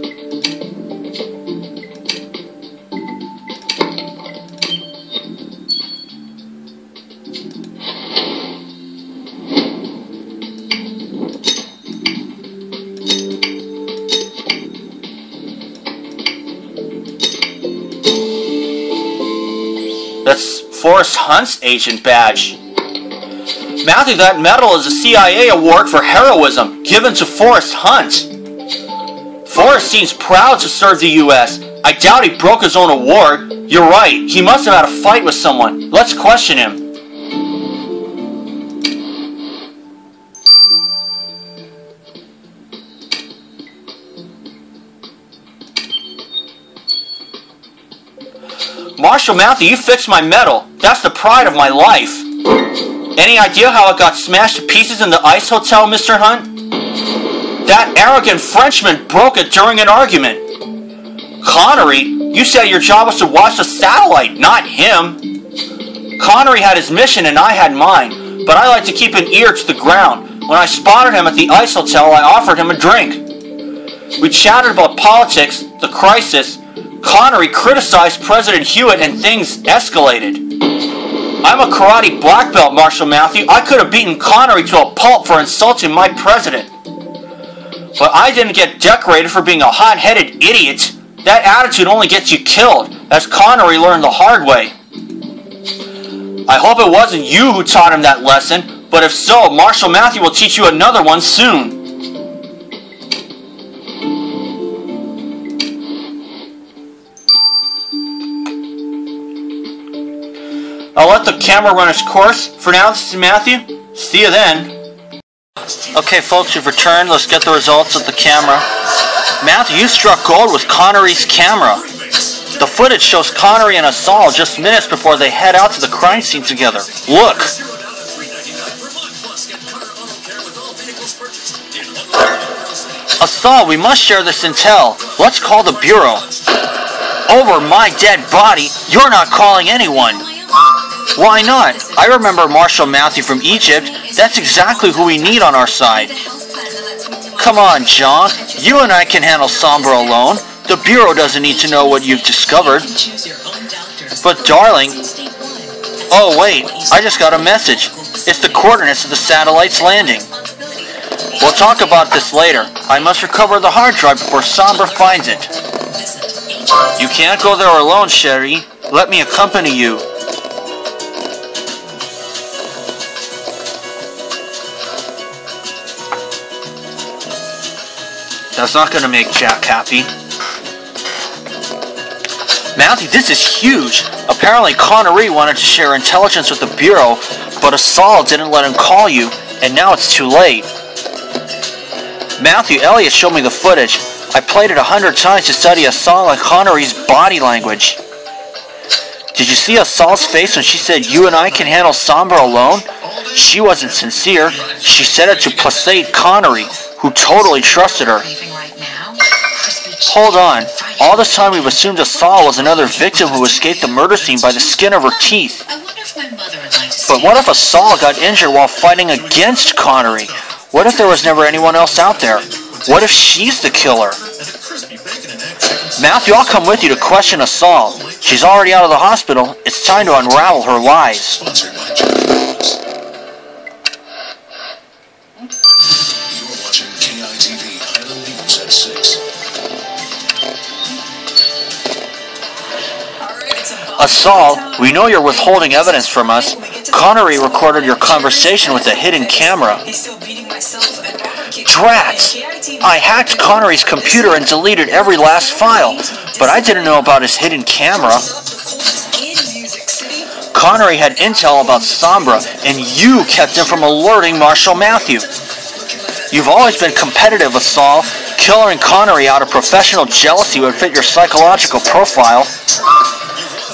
That's Forrest Hunt's agent badge. Matthew, that medal is a CIA award for heroism given to Forrest Hunt. Forrest seems proud to serve the U.S. I doubt he broke his own award. You're right, he must have had a fight with someone. Let's question him. Marshal Matthew, you fixed my medal. That's the pride of my life. Any idea how it got smashed to pieces in the Ice Hotel, Mr. Hunt? That arrogant Frenchman broke it during an argument. Connery, you said your job was to watch the satellite, not him. Connery had his mission and I had mine, but I like to keep an ear to the ground. When I spotted him at the Ice Hotel, I offered him a drink. We chatted about politics, the crisis. Connery criticized President Hewitt and things escalated. I'm a karate black belt, Marshal Matthew. I could have beaten Connery to a pulp for insulting my president. But I didn't get decorated for being a hot-headed idiot. That attitude only gets you killed, as Connery learned the hard way. I hope it wasn't you who taught him that lesson. But if so, Marshal Matthew will teach you another one soon. I'll let the camera run its course. For now, this is Matthew. See you then. Okay, folks, we've returned. Let's get the results of the camera. Matthew, you struck gold with Connery's camera. The footage shows Connery and Asal just minutes before they head out to the crime scene together. Look. Asal, we must share this intel. Let's call the Bureau. Over my dead body, you're not calling anyone. Why not? I remember Marshal Matthew from Egypt. That's exactly who we need on our side. Come on, John. You and I can handle Sombra alone. The Bureau doesn't need to know what you've discovered. But darling... Oh wait, I just got a message. It's the coordinates of the satellite's landing. We'll talk about this later. I must recover the hard drive before Sombra finds it. You can't go there alone, Sherry. Let me accompany you. That's not going to make Jack happy. Matthew, this is huge. Apparently Connery wanted to share intelligence with the Bureau, but Asal didn't let him call you, and now it's too late. Matthew, Elliot showed me the footage. I played it 100 times to study Asal and Connery's body language. Did you see Asal's face when she said, you and I can handle Sombra alone? She wasn't sincere. She said it to placate Connery, who totally trusted her. Hold on. All this time we've assumed Asal was another victim who escaped the murder scene by the skin of her teeth. But what if Asal got injured while fighting against Connery? What if there was never anyone else out there? What if she's the killer? Matthew, I'll come with you to question Asal. She's already out of the hospital. It's time to unravel her lies. Asal, we know you're withholding evidence from us. Connery recorded your conversation with a hidden camera. Drats! I hacked Connery's computer and deleted every last file, but I didn't know about his hidden camera. Connery had intel about Sombra, and you kept him from alerting Marshal Matthew. You've always been competitive, Asal. Killering Connery out of professional jealousy would fit your psychological profile.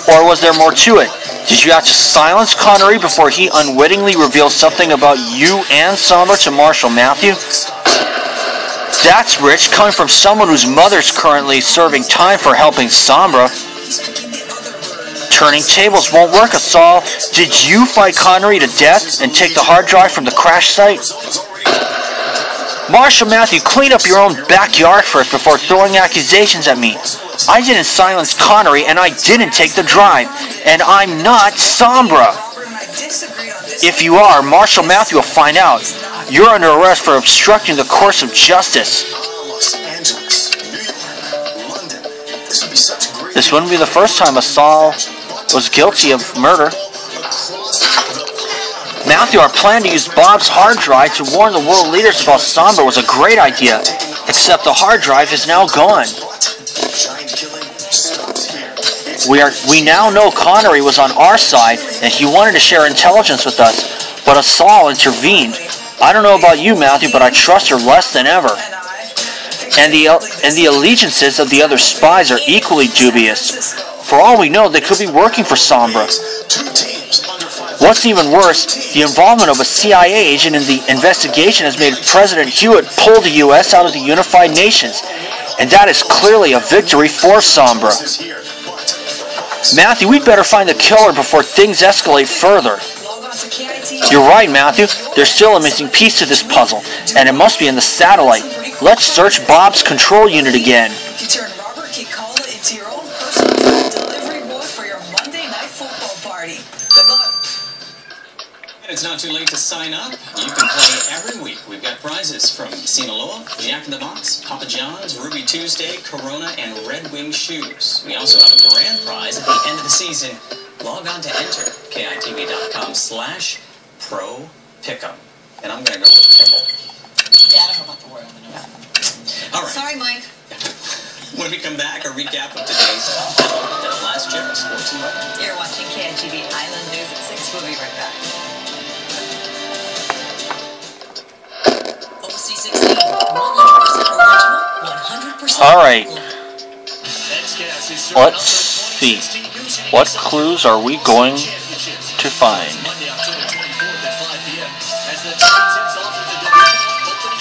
Or was there more to it? Did you have to silence Connery before he unwittingly revealed something about you and Sombra to Marshal Matthew? That's rich, coming from someone whose mother's currently serving time for helping Sombra. Turning tables won't work, Asal. Did you fight Connery to death and take the hard drive from the crash site? Marshal Matthew, clean up your own backyard first before throwing accusations at me. I didn't silence Connery, and I didn't take the drive. And I'm not Sombra. If you are, Marshal Matthew will find out. You're under arrest for obstructing the course of justice. This wouldn't be the first time Asal was guilty of murder. Matthew, our plan to use Bob's hard drive to warn the world leaders about Sombra was a great idea, except the hard drive is now gone. We now know Connery was on our side, and he wanted to share intelligence with us, but Asal intervened. I don't know about you, Matthew, but I trust her less than ever. And the allegiances of the other spies are equally dubious. For all we know, they could be working for Sombra. What's even worse, the involvement of a CIA agent in the investigation has made President Hewitt pull the U.S. out of the Unified Nations, and that is clearly a victory for Sombra. Matthew, we'd better find the killer before things escalate further. You're right, Matthew. There's still a missing piece to this puzzle, and it must be in the satellite. Let's search Bob's control unit again. It's not too late to sign up. You can play every week. We've got prizes from Sinaloa, Jack in the Box, Papa John's, Ruby Tuesday, Corona, and Red Wing Shoes. We also have a grand prize at the end of the season. Log on to enter, kitv.com/pro pick'em, and I'm gonna go with pickle. Yeah, I don't know about the word on the nose. All right. Sorry, Mike. When we come back, a recap of today's last year of Sports and Weather. You're watching KNGB Island News at 6. We'll be right back. OC16, 100% original, 100%. All right. Let's see. What clues are we going to find?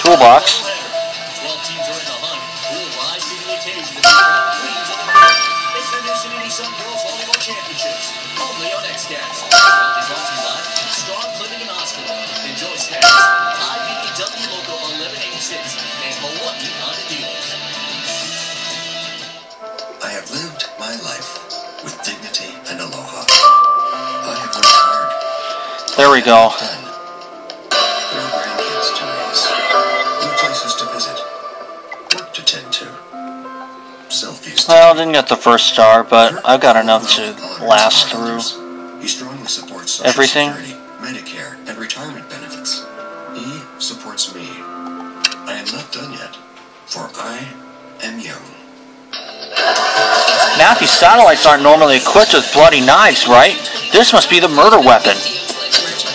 Toolbox. I have lived my life with dignity and aloha. I have worked hard. There we go. There are grandkids to raise, new places to visit, work to tend to, selfies to Well, didn't get the first star, but I've got enough to last through He strongly supports Social everything. Security, Medicare, and retirement benefits. He supports me. I am not done yet, for I am young. Matthew's satellites aren't normally equipped with bloody knives, right? This must be the murder weapon.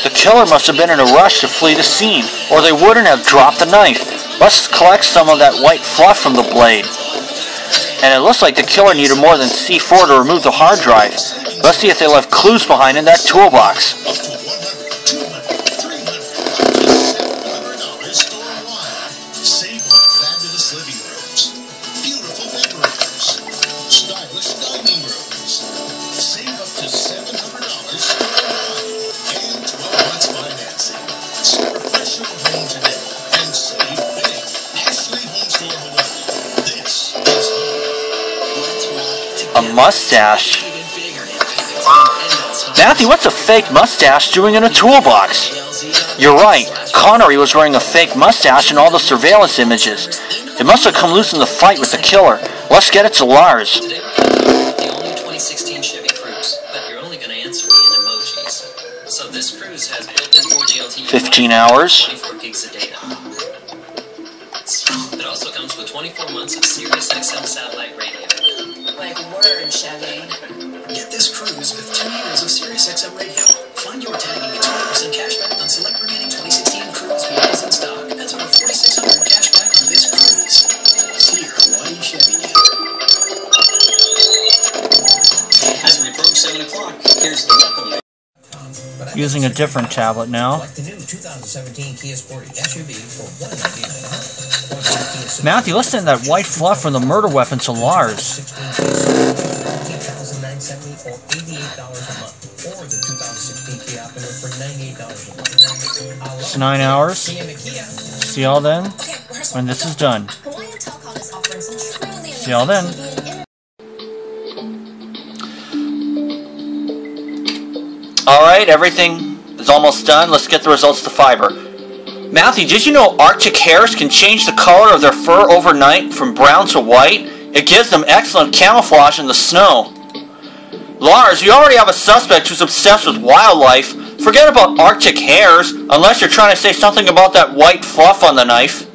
The killer must have been in a rush to flee the scene, or they wouldn't have dropped the knife. Let's collect some of that white fluff from the blade. And it looks like the killer needed more than C4 to remove the hard drive. Let's see if they left clues behind in that toolbox. Save on fabulous living rooms, beautiful bedrooms, stylish dining rooms. Save up to $700 and 12 months financing. So refresh your home today and save big. Ashley Home Store Hawaii. This is home. A mustache. Matthew, what's a fake mustache doing in a toolbox? You're right. Connery was wearing a fake mustache in all the surveillance images. It must have come loose in the fight with the killer. Let's get it to Lars. Today the all-new 2016 Chevy Cruze, but you're only going to answer me in emojis. So this Cruze has built-in 4G LTE, 15 hours. 24 gigs of data. It also comes with 24 months of Sirius XM satellite radio. Like word, Chevy. Get this Cruze with 2 years of Sirius XM radio. Find your tag and get 20% cash back on select remaining 2016 Cruze vehicles in stock. That's over $4,600 cash back on this Cruze. See your Hawaii Chevy dealer. As we approach 7 o'clock, here's the local news. Using a different tablet now. Like the new 2017 Kia Sportage SUV for $199. Matthew, let's send that white fluff from the murder weapon to Lars. $13,970 or $88 a month, or the 2016 Kia Optima for $98 a month. It's 9 hours. See y'all then when this is done. See y'all then. Alright, everything is almost done. Let's get the results to fiber. Matthew, did you know Arctic hares can change the color of their fur overnight from brown to white? It gives them excellent camouflage in the snow. Lars, you already have a suspect who's obsessed with wildlife. Forget about Arctic hares, unless you're trying to say something about that white fluff on the knife.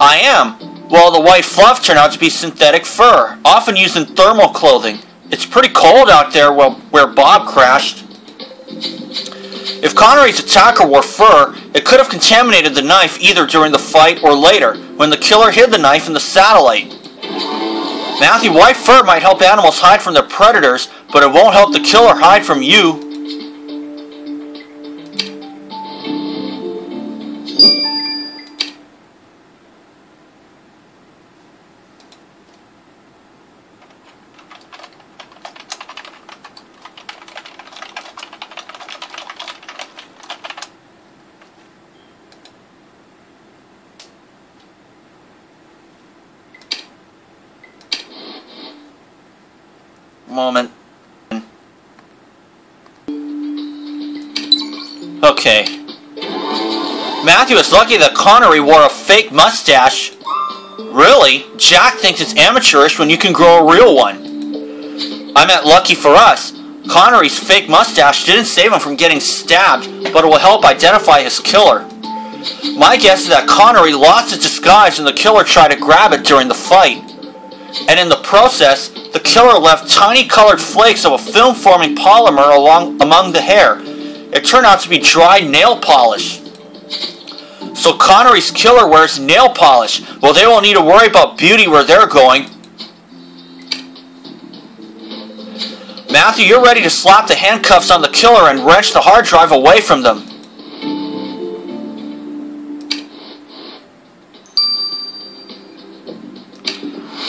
I am. Well, the white fluff turned out to be synthetic fur, often used in thermal clothing. It's pretty cold out there where Bob crashed. If Connery's attacker wore fur, it could have contaminated the knife either during the fight or later, when the killer hid the knife in the satellite. Matthew, white fur might help animals hide from their predators, but it won't help the killer hide from you. Moment. Okay. Matthew is lucky that Connery wore a fake mustache. Really? Jack thinks it's amateurish when you can grow a real one. I meant lucky for us. Connery's fake mustache didn't save him from getting stabbed, but it will help identify his killer. My guess is that Connery lost his disguise and the killer tried to grab it during the fight. And in the process, the killer left tiny colored flakes of a film-forming polymer among the hair. It turned out to be dry nail polish. So Connery's killer wears nail polish. Well, they won't need to worry about beauty where they're going. Matthew, you're ready to slap the handcuffs on the killer and wrench the hard drive away from them.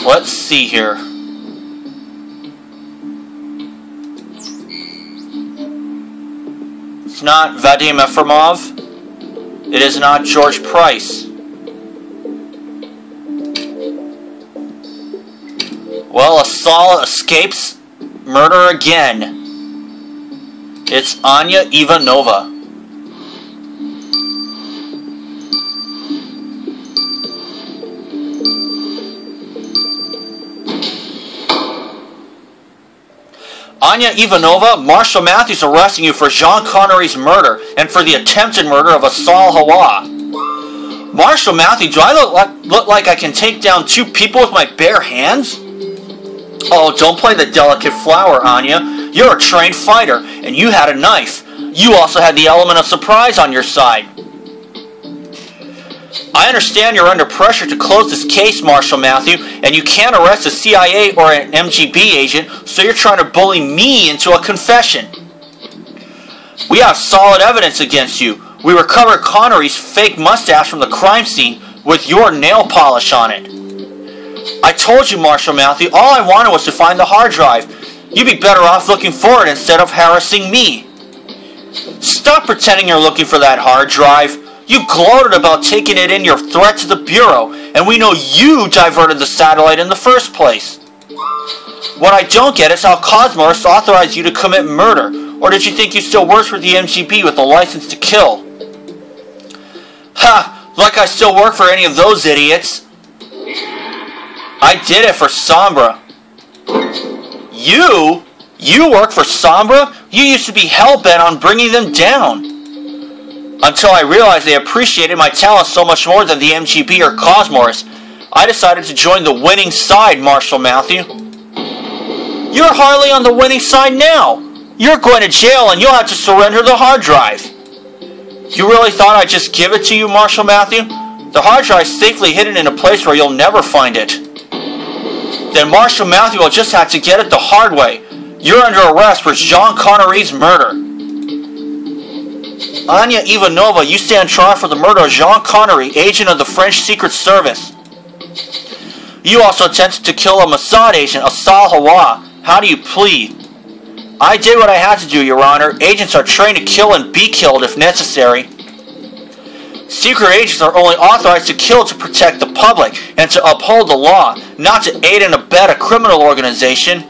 Let's see here. It's not Vadim Efremov. It is not George Price. Well, Asal escapes murder again. It's Anya Ivanova. Anya Ivanova, Marshall Matthews arresting you for Jean Connery's murder and for the attempted murder of Asal Hawa. Marshall Matthews, do I look like I can take down two people with my bare hands? Oh, don't play the delicate flower, Anya. You're a trained fighter, and you had a knife. You also had the element of surprise on your side. I understand you're under pressure to close this case, Marshall Matthew, and you can't arrest a CIA or an MGB agent, so you're trying to bully me into a confession. We have solid evidence against you. We recovered Connery's fake mustache from the crime scene with your nail polish on it. I told you, Marshall Matthew, all I wanted was to find the hard drive. You'd be better off looking for it instead of harassing me. Stop pretending you're looking for that hard drive. You gloated about taking it in your threat to the Bureau, and we know you diverted the satellite in the first place. What I don't get is how Cosmos authorized you to commit murder, or did you think you still worked for the MGB with a license to kill? Ha! Like I still work for any of those idiots. I did it for Sombra. You? You work for Sombra? You used to be hell-bent on bringing them down. Until I realized they appreciated my talent so much more than the MGB or Cosmos, I decided to join the winning side, Marshall Matthew. You're hardly on the winning side now. You're going to jail and you'll have to surrender the hard drive. You really thought I'd just give it to you, Marshall Matthew? The hard drive's safely hidden in a place where you'll never find it. Then Marshall Matthew will just have to get it the hard way. You're under arrest for Jean Connery's murder. Anya Ivanova, you stand trial for the murder of Jean Connery, agent of the French Secret Service. You also attempted to kill a Mossad agent, Asal Hawa. How do you plead? I did what I had to do, Your Honor. Agents are trained to kill and be killed if necessary. Secret agents are only authorized to kill to protect the public and to uphold the law, not to aid and abet a criminal organization.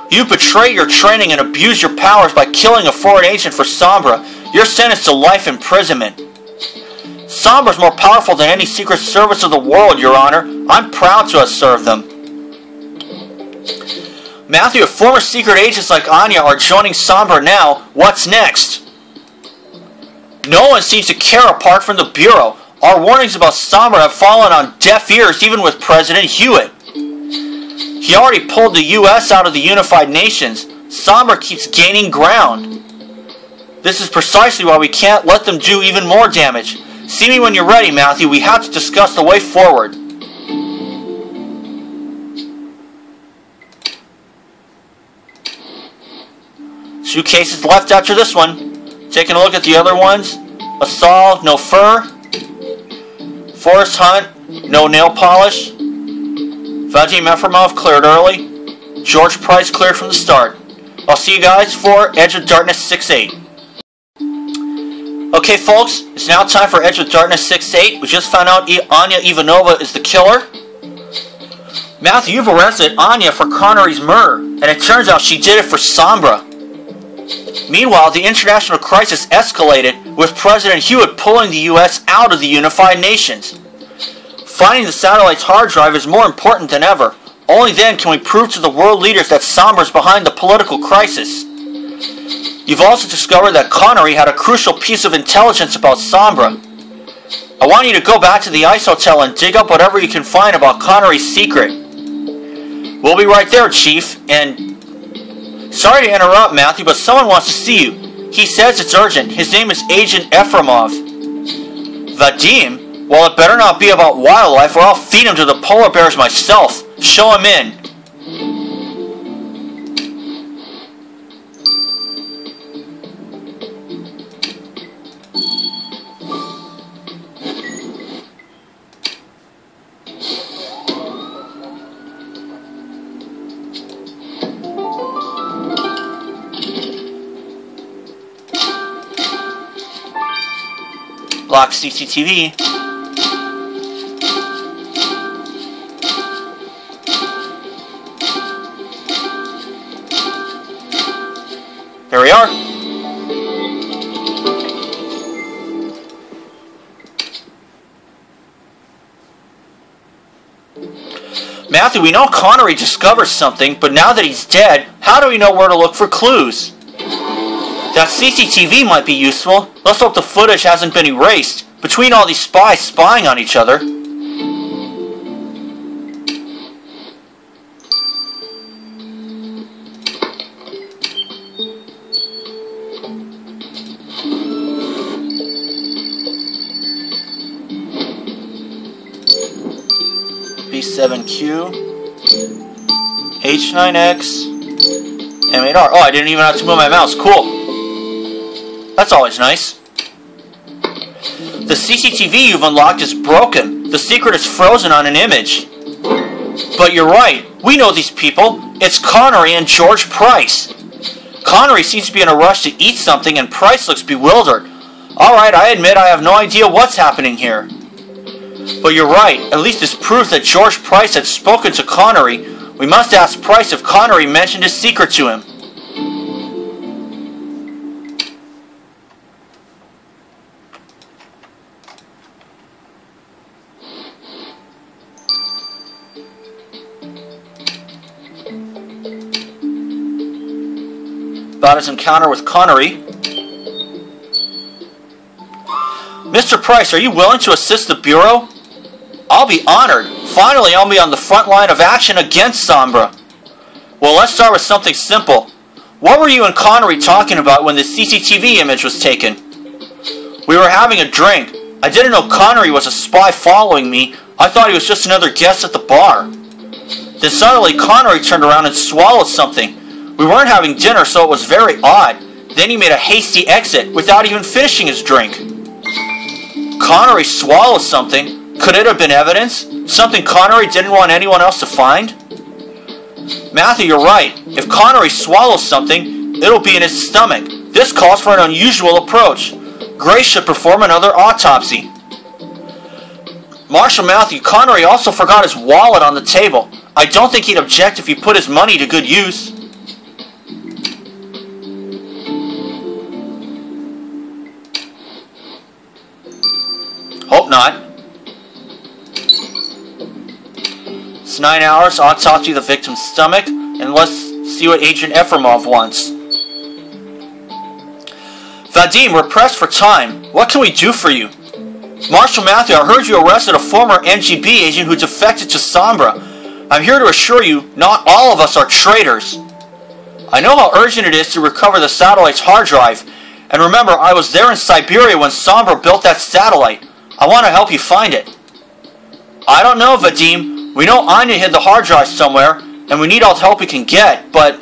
You betray your training and abuse your powers by killing a foreign agent for Sombra. You're sentenced to life imprisonment. Sombra's more powerful than any secret service of the world, Your Honor. I'm proud to have served them. Matthew, if former secret agents like Anya are joining Sombra now, what's next? No one seems to care apart from the Bureau. Our warnings about Sombra have fallen on deaf ears even with President Hewitt. He already pulled the U.S. out of the Unified Nations. Sombra keeps gaining ground. This is precisely why we can't let them do even more damage. See me when you're ready, Matthew. We have to discuss the way forward. 2 cases left after this one. Taking a look at the other ones. Asal, no fur. Forrest Hunt, no nail polish. Vadim Efremov cleared early. George Price cleared from the start. I'll see you guys for Edge of Darkness 6-8. Okay, folks, it's now time for Edge of Darkness 6-8. We just found out Anya Ivanova is the killer. Matthew, you've arrested Anya for Connery's murder, and it turns out she did it for Sombra. Meanwhile, the international crisis escalated, with President Hewitt pulling the U.S. out of the Unified Nations. Finding the satellite's hard drive is more important than ever. Only then can we prove to the world leaders that Sombra's behind the political crisis. You've also discovered that Connery had a crucial piece of intelligence about Sombra. I want you to go back to the Ice Hotel and dig up whatever you can find about Connery's secret. We'll be right there, Chief, and... Sorry to interrupt, Matthew, but someone wants to see you. He says it's urgent. His name is Agent Efremov. Vadim? Well, it better not be about wildlife, or I'll feed him to the polar bears myself. Show him in. Block CCTV. Here we are. Matthew, we know Connery discovers something, but now that he's dead, how do we know where to look for clues? That CCTV might be useful. Let's hope the footage hasn't been erased between all these spies spying on each other. B7Q, H9X, M8R. Oh, I didn't even have to move my mouse. Cool. That's always nice. The CCTV you've unlocked is broken. The secret is frozen on an image. But you're right. We know these people. It's Connery and George Price. Connery seems to be in a rush to eat something and Price looks bewildered. Alright, I admit I have no idea what's happening here. But you're right. At least this proves that George Price had spoken to Connery. We must ask Price if Connery mentioned his secret to him. About his encounter with Connery. Mr. Price, are you willing to assist the Bureau? I'll be honored. Finally, I'll be on the front line of action against Sombra. Well, let's start with something simple. What were you and Connery talking about when the CCTV image was taken? We were having a drink. I didn't know Connery was a spy following me. I thought he was just another guest at the bar. Then suddenly Connery turned around and swallowed something. We weren't having dinner, so it was very odd. Then he made a hasty exit without even finishing his drink. Connery swallowed something. Could it have been evidence? Something Connery didn't want anyone else to find? Matthew, you're right. If Connery swallows something, it'll be in his stomach. This calls for an unusual approach. Grace should perform another autopsy. Marshal Matthew, Connery also forgot his wallet on the table. I don't think he'd object if he put his money to good use. Hope not. It's 9 hours. Autopsy the victim's stomach, and let's see what Agent Efremov wants. Vadim, we're pressed for time. What can we do for you? Marshal Matthew, I heard you arrested a former MGB agent who defected to Sombra. I'm here to assure you, not all of us are traitors. I know how urgent it is to recover the satellite's hard drive, and remember, I was there in Siberia when Sombra built that satellite. I want to help you find it. I don't know, Vadim. We know Anya hid the hard drive somewhere, and we need all the help we can get, but...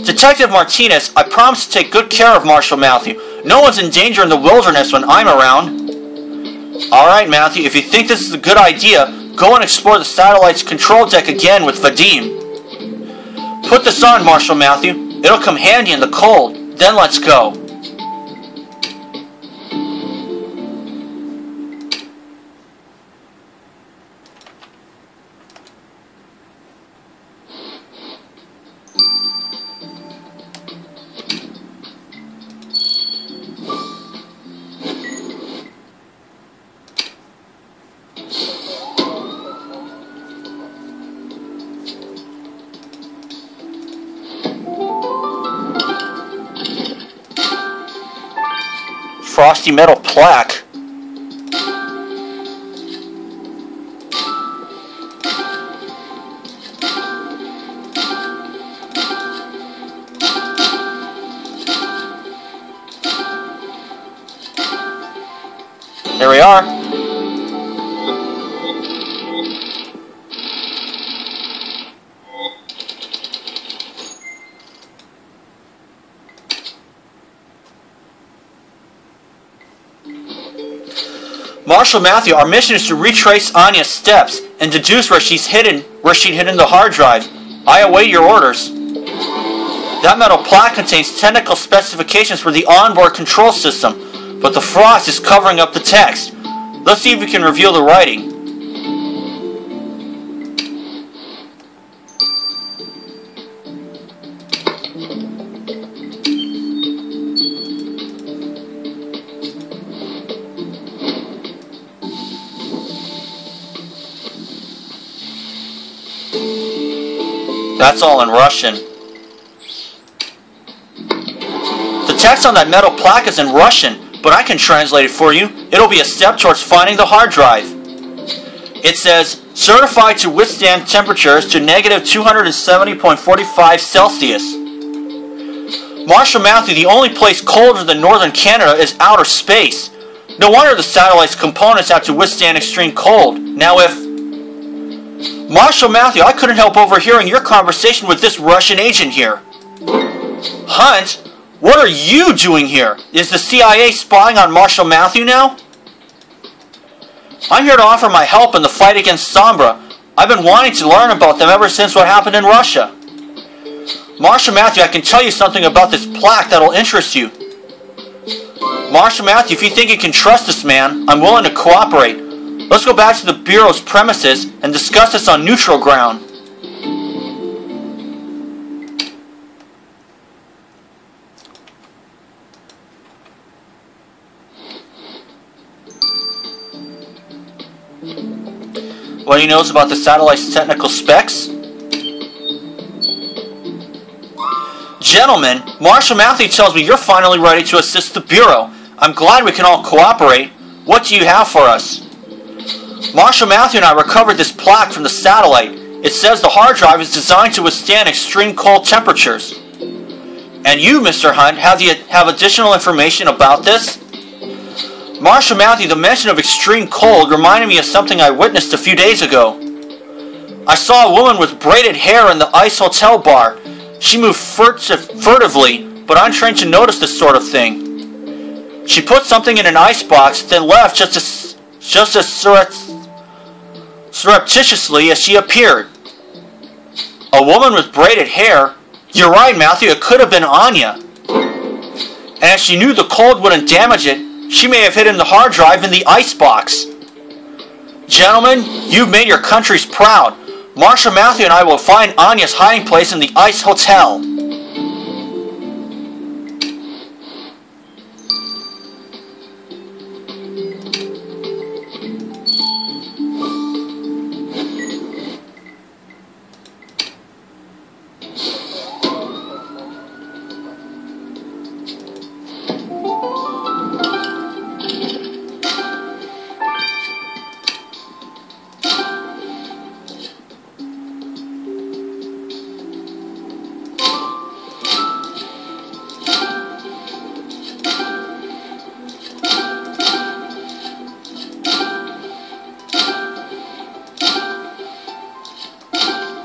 Detective Martinez, I promise to take good care of Marshal Matthew. No one's in danger in the wilderness when I'm around. Alright, Matthew, if you think this is a good idea, go and explore the satellite's control deck again with Vadim. Put this on, Marshal Matthew. It'll come handy in the cold. Then let's go. frosty metal plaque. There we are. Marshal Matthew, our mission is to retrace Anya's steps and deduce where she'd hidden the hard drive. I await your orders. That metal plaque contains technical specifications for the onboard control system, but the frost is covering up the text. Let's see if we can reveal the writing. That's all in Russian. The text on that metal plaque is in Russian, but I can translate it for you. It'll be a step towards finding the hard drive. It says, certified to withstand temperatures to negative 270.45 Celsius. Marshal Matthew, the only place colder than northern Canada is outer space. No wonder the satellite's components have to withstand extreme cold. Now if... Marshal Matthew, I couldn't help overhearing your conversation with this Russian agent here. Hunt? What are you doing here? Is the CIA spying on Marshal Matthew now? I'm here to offer my help in the fight against Sombra. I've been wanting to learn about them ever since what happened in Russia. Marshal Matthew, I can tell you something about this plaque that'll interest you. Marshal Matthew, if you think you can trust this man, I'm willing to cooperate. Let's go back to the Bureau's premises and discuss this on neutral ground. What he knows about the satellite's technical specs? Gentlemen, Marshal Matthew tells me you're finally ready to assist the Bureau. I'm glad we can all cooperate. What do you have for us? Marshal Matthew and I recovered this plaque from the satellite. It says the hard drive is designed to withstand extreme cold temperatures. And you, Mr. Hunt, have additional information about this? Marshal Matthew, the mention of extreme cold reminded me of something I witnessed a few days ago. I saw a woman with braided hair in the Ice Hotel bar. She moved furtively, but I'm trained to notice this sort of thing. She put something in an icebox, then left just as surreptitiously as she appeared. A woman with braided hair? You're right, Matthew, it could have been Anya. And if she knew the cold wouldn't damage it, she may have hidden the hard drive in the icebox. Gentlemen, you've made your countries proud. Marshal Matthew and I will find Anya's hiding place in the Ice Hotel.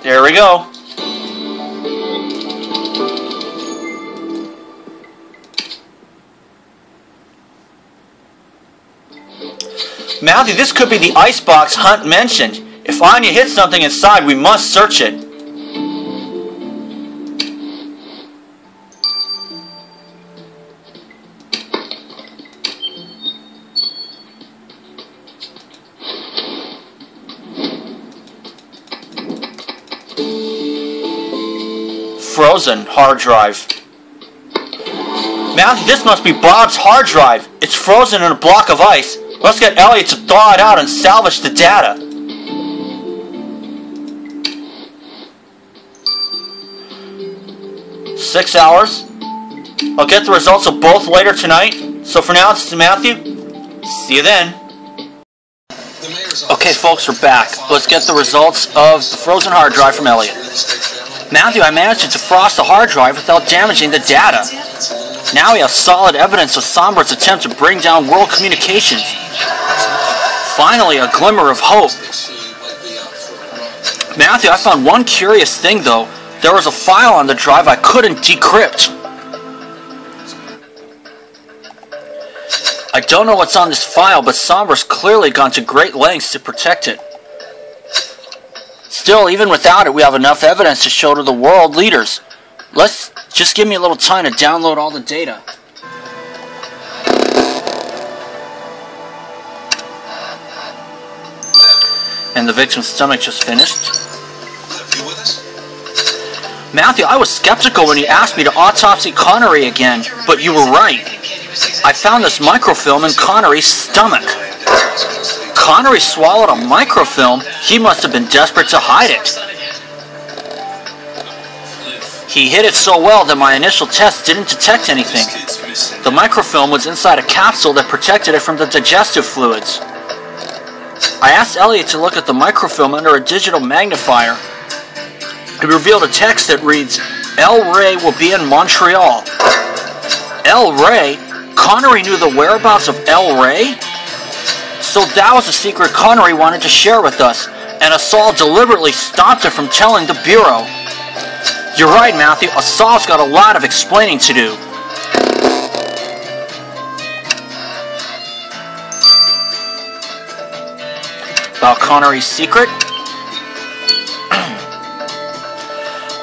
There we go. Matthew, this could be the icebox Hunt mentioned. If Anya hits something inside, we must search it. Frozen hard drive. Matthew, this must be Bob's hard drive. It's frozen in a block of ice. Let's get Elliot to thaw it out and salvage the data. "6 hours. I'll get the results of both later tonight." So for now, it's Matthew. See you then. Okay, folks, we're back. Let's get the results of the frozen hard drive from Elliot. Matthew, I managed to defrost the hard drive without damaging the data. Now we have solid evidence of Sombra's attempt to bring down world communications. Finally, a glimmer of hope. Matthew, I found one curious thing, though. There was a file on the drive I couldn't decrypt. I don't know what's on this file, but Sombra's clearly gone to great lengths to protect it. Still, even without it, we have enough evidence to show to the world leaders. Just give me a little time to download all the data. And the victim's stomach just finished. Matthew, I was skeptical when you asked me to autopsy Connery again, but you were right. I found this microfilm in Connery's stomach. Connery swallowed a microfilm. He must have been desperate to hide it. He hid it so well that my initial test didn't detect anything. The microfilm was inside a capsule that protected it from the digestive fluids. I asked Elliot to look at the microfilm under a digital magnifier. It revealed a text that reads, El Rey will be in Montreal. El Rey? Connery knew the whereabouts of El Rey? So that was a secret Connery wanted to share with us, and Assault deliberately stopped him from telling the Bureau. You're right, Matthew. Assault's got a lot of explaining to do. About Connery's secret?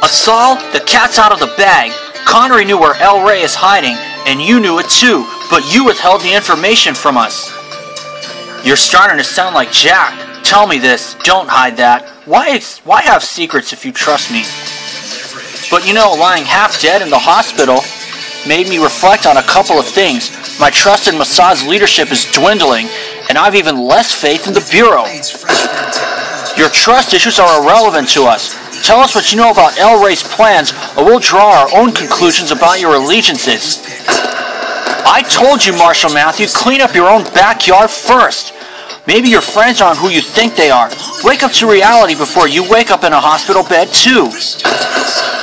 Assault, the cat's out of the bag. Connery knew where El Rey is hiding, and you knew it too, but you withheld the information from us. You're starting to sound like Jack. Tell me this, don't hide that. Why have secrets if you trust me? But you know, lying half dead in the hospital made me reflect on a couple of things. My trust in Mossad's leadership is dwindling, and I've even less faith in the Bureau. Your trust issues are irrelevant to us. Tell us what you know about El Rey's plans, or we'll draw our own conclusions about your allegiances. I told you, Marshal Matthew, clean up your own backyard first. Maybe your friends aren't who you think they are. Wake up to reality before you wake up in a hospital bed, too.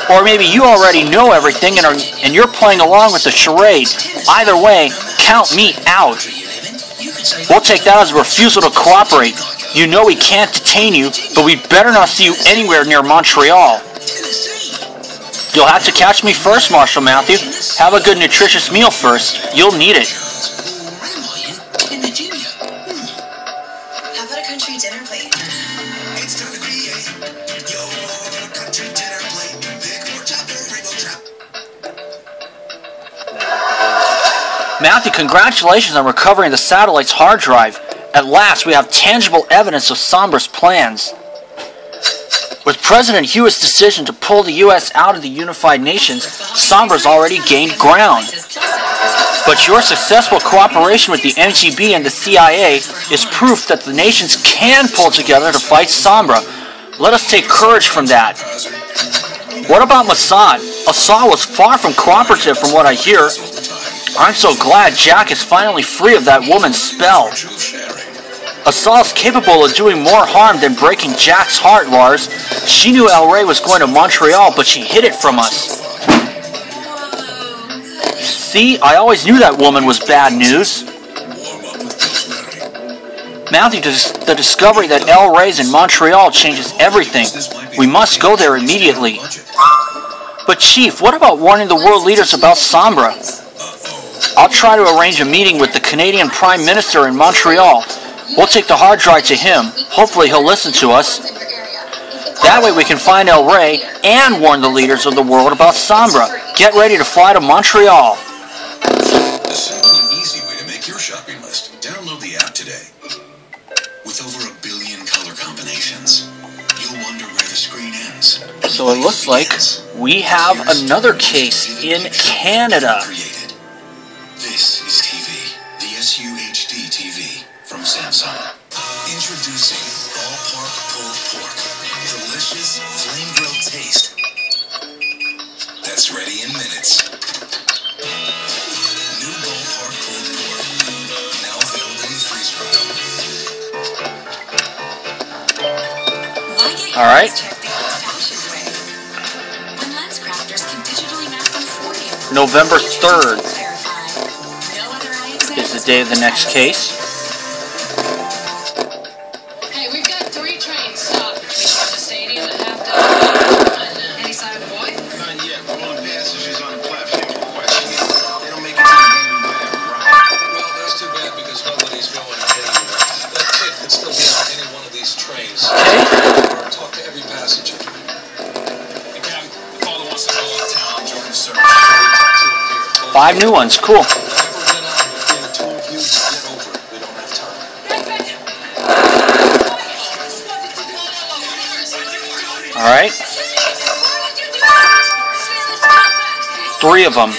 Or maybe you already know everything and you're playing along with the charade. Either way, count me out. We'll take that as a refusal to cooperate. You know we can't detain you, but we better not see you anywhere near Montreal. You'll have to catch me first, Marshal Matthew. Have a good nutritious meal first. You'll need it. How about a country dinner plate? It's time to create your country dinner plate. Big or chopper, rainbow trap. Matthew, congratulations on recovering the satellite's hard drive. At last, we have tangible evidence of Sombra's plans. With President Hewitt's decision to pull the U.S. out of the Unified Nations, Sombra's already gained ground. But your successful cooperation with the MGB and the CIA is proof that the nations can pull together to fight Sombra. Let us take courage from that. What about Mossad? Assad was far from cooperative from what I hear. I'm so glad Jack is finally free of that woman's spell. Assad's capable of doing more harm than breaking Jack's heart, Lars. She knew El Rey was going to Montreal, but she hid it from us. See, I always knew that woman was bad news. Matthew, the discovery that El Rey's in Montreal changes everything. We must go there immediately. But Chief, what about warning the world leaders about Sombra? I'll try to arrange a meeting with the Canadian Prime Minister in Montreal. We'll take the hard drive to him. Hopefully he'll listen to us. That way we can find El Rey and warn the leaders of the world about Sombra. Get ready to fly to Montreal. A simple and easy way to make your shopping list. Download the app today. With over 1 billion color combinations, you'll wonder where the screen ends. So it looks like we have another case in Canada. This is TV, the SUHD TV from Samsung. Introducing Ballpark Pulled Pork. Delicious, flame-grilled taste that's ready in minutes. New Ballpark Pulled All right. November 3rd is the day of the next case. Hey, we've got 3 trains stopped between the stadium and half. Any sign of the boy? Not yet. We're on passengers on the platform requesting it. They don't make it to the game, we might have a problem. Well, that's too bad because nobody's going anywhere. That kid could still be on any one of these trains. Okay. Talk to every passenger. Hey, Captain, the father wants to go out of town. Join the service. 5 new ones. Cool. All right. 3 of them.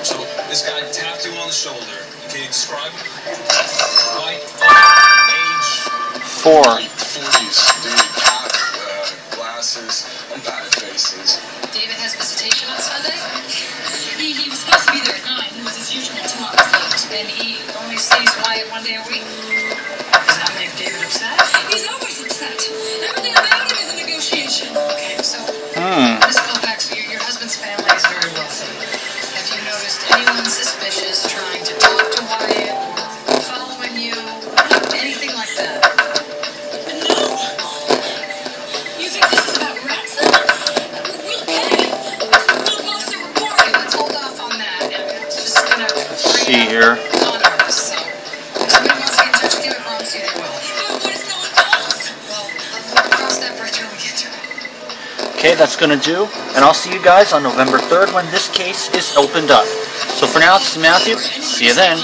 So this guy tapped you on the shoulder. Can you describe him? Height, age? 4. 40s, dude. Cap, glasses. I'm bad at faces. David has visitation on Sunday? He was supposed to be there at 9. He was as usual 2 hours late. And he only sees Wyatt 1 day a week. Does that make David upset? He's always upset. Everything about him is a negotiation. Okay, so Miss Colfax, your husband's family is very wealthy. Have you noticed anyone suspicious trying to talk to Wyatt or following you? Anything like that? No. You think this is about ransom? We'll pay. We'll post a report. Okay, let's hold off on that. I'm just gonna See here. on us. So if somebody wants to get in touch with you, I promise you they will. But what if no one calls? Well, we'll cross that bridge when we get to it. Okay, that's gonna do. And I'll see you guys on November 3rd when this case is opened up. So for now, this is Matthew. See you then.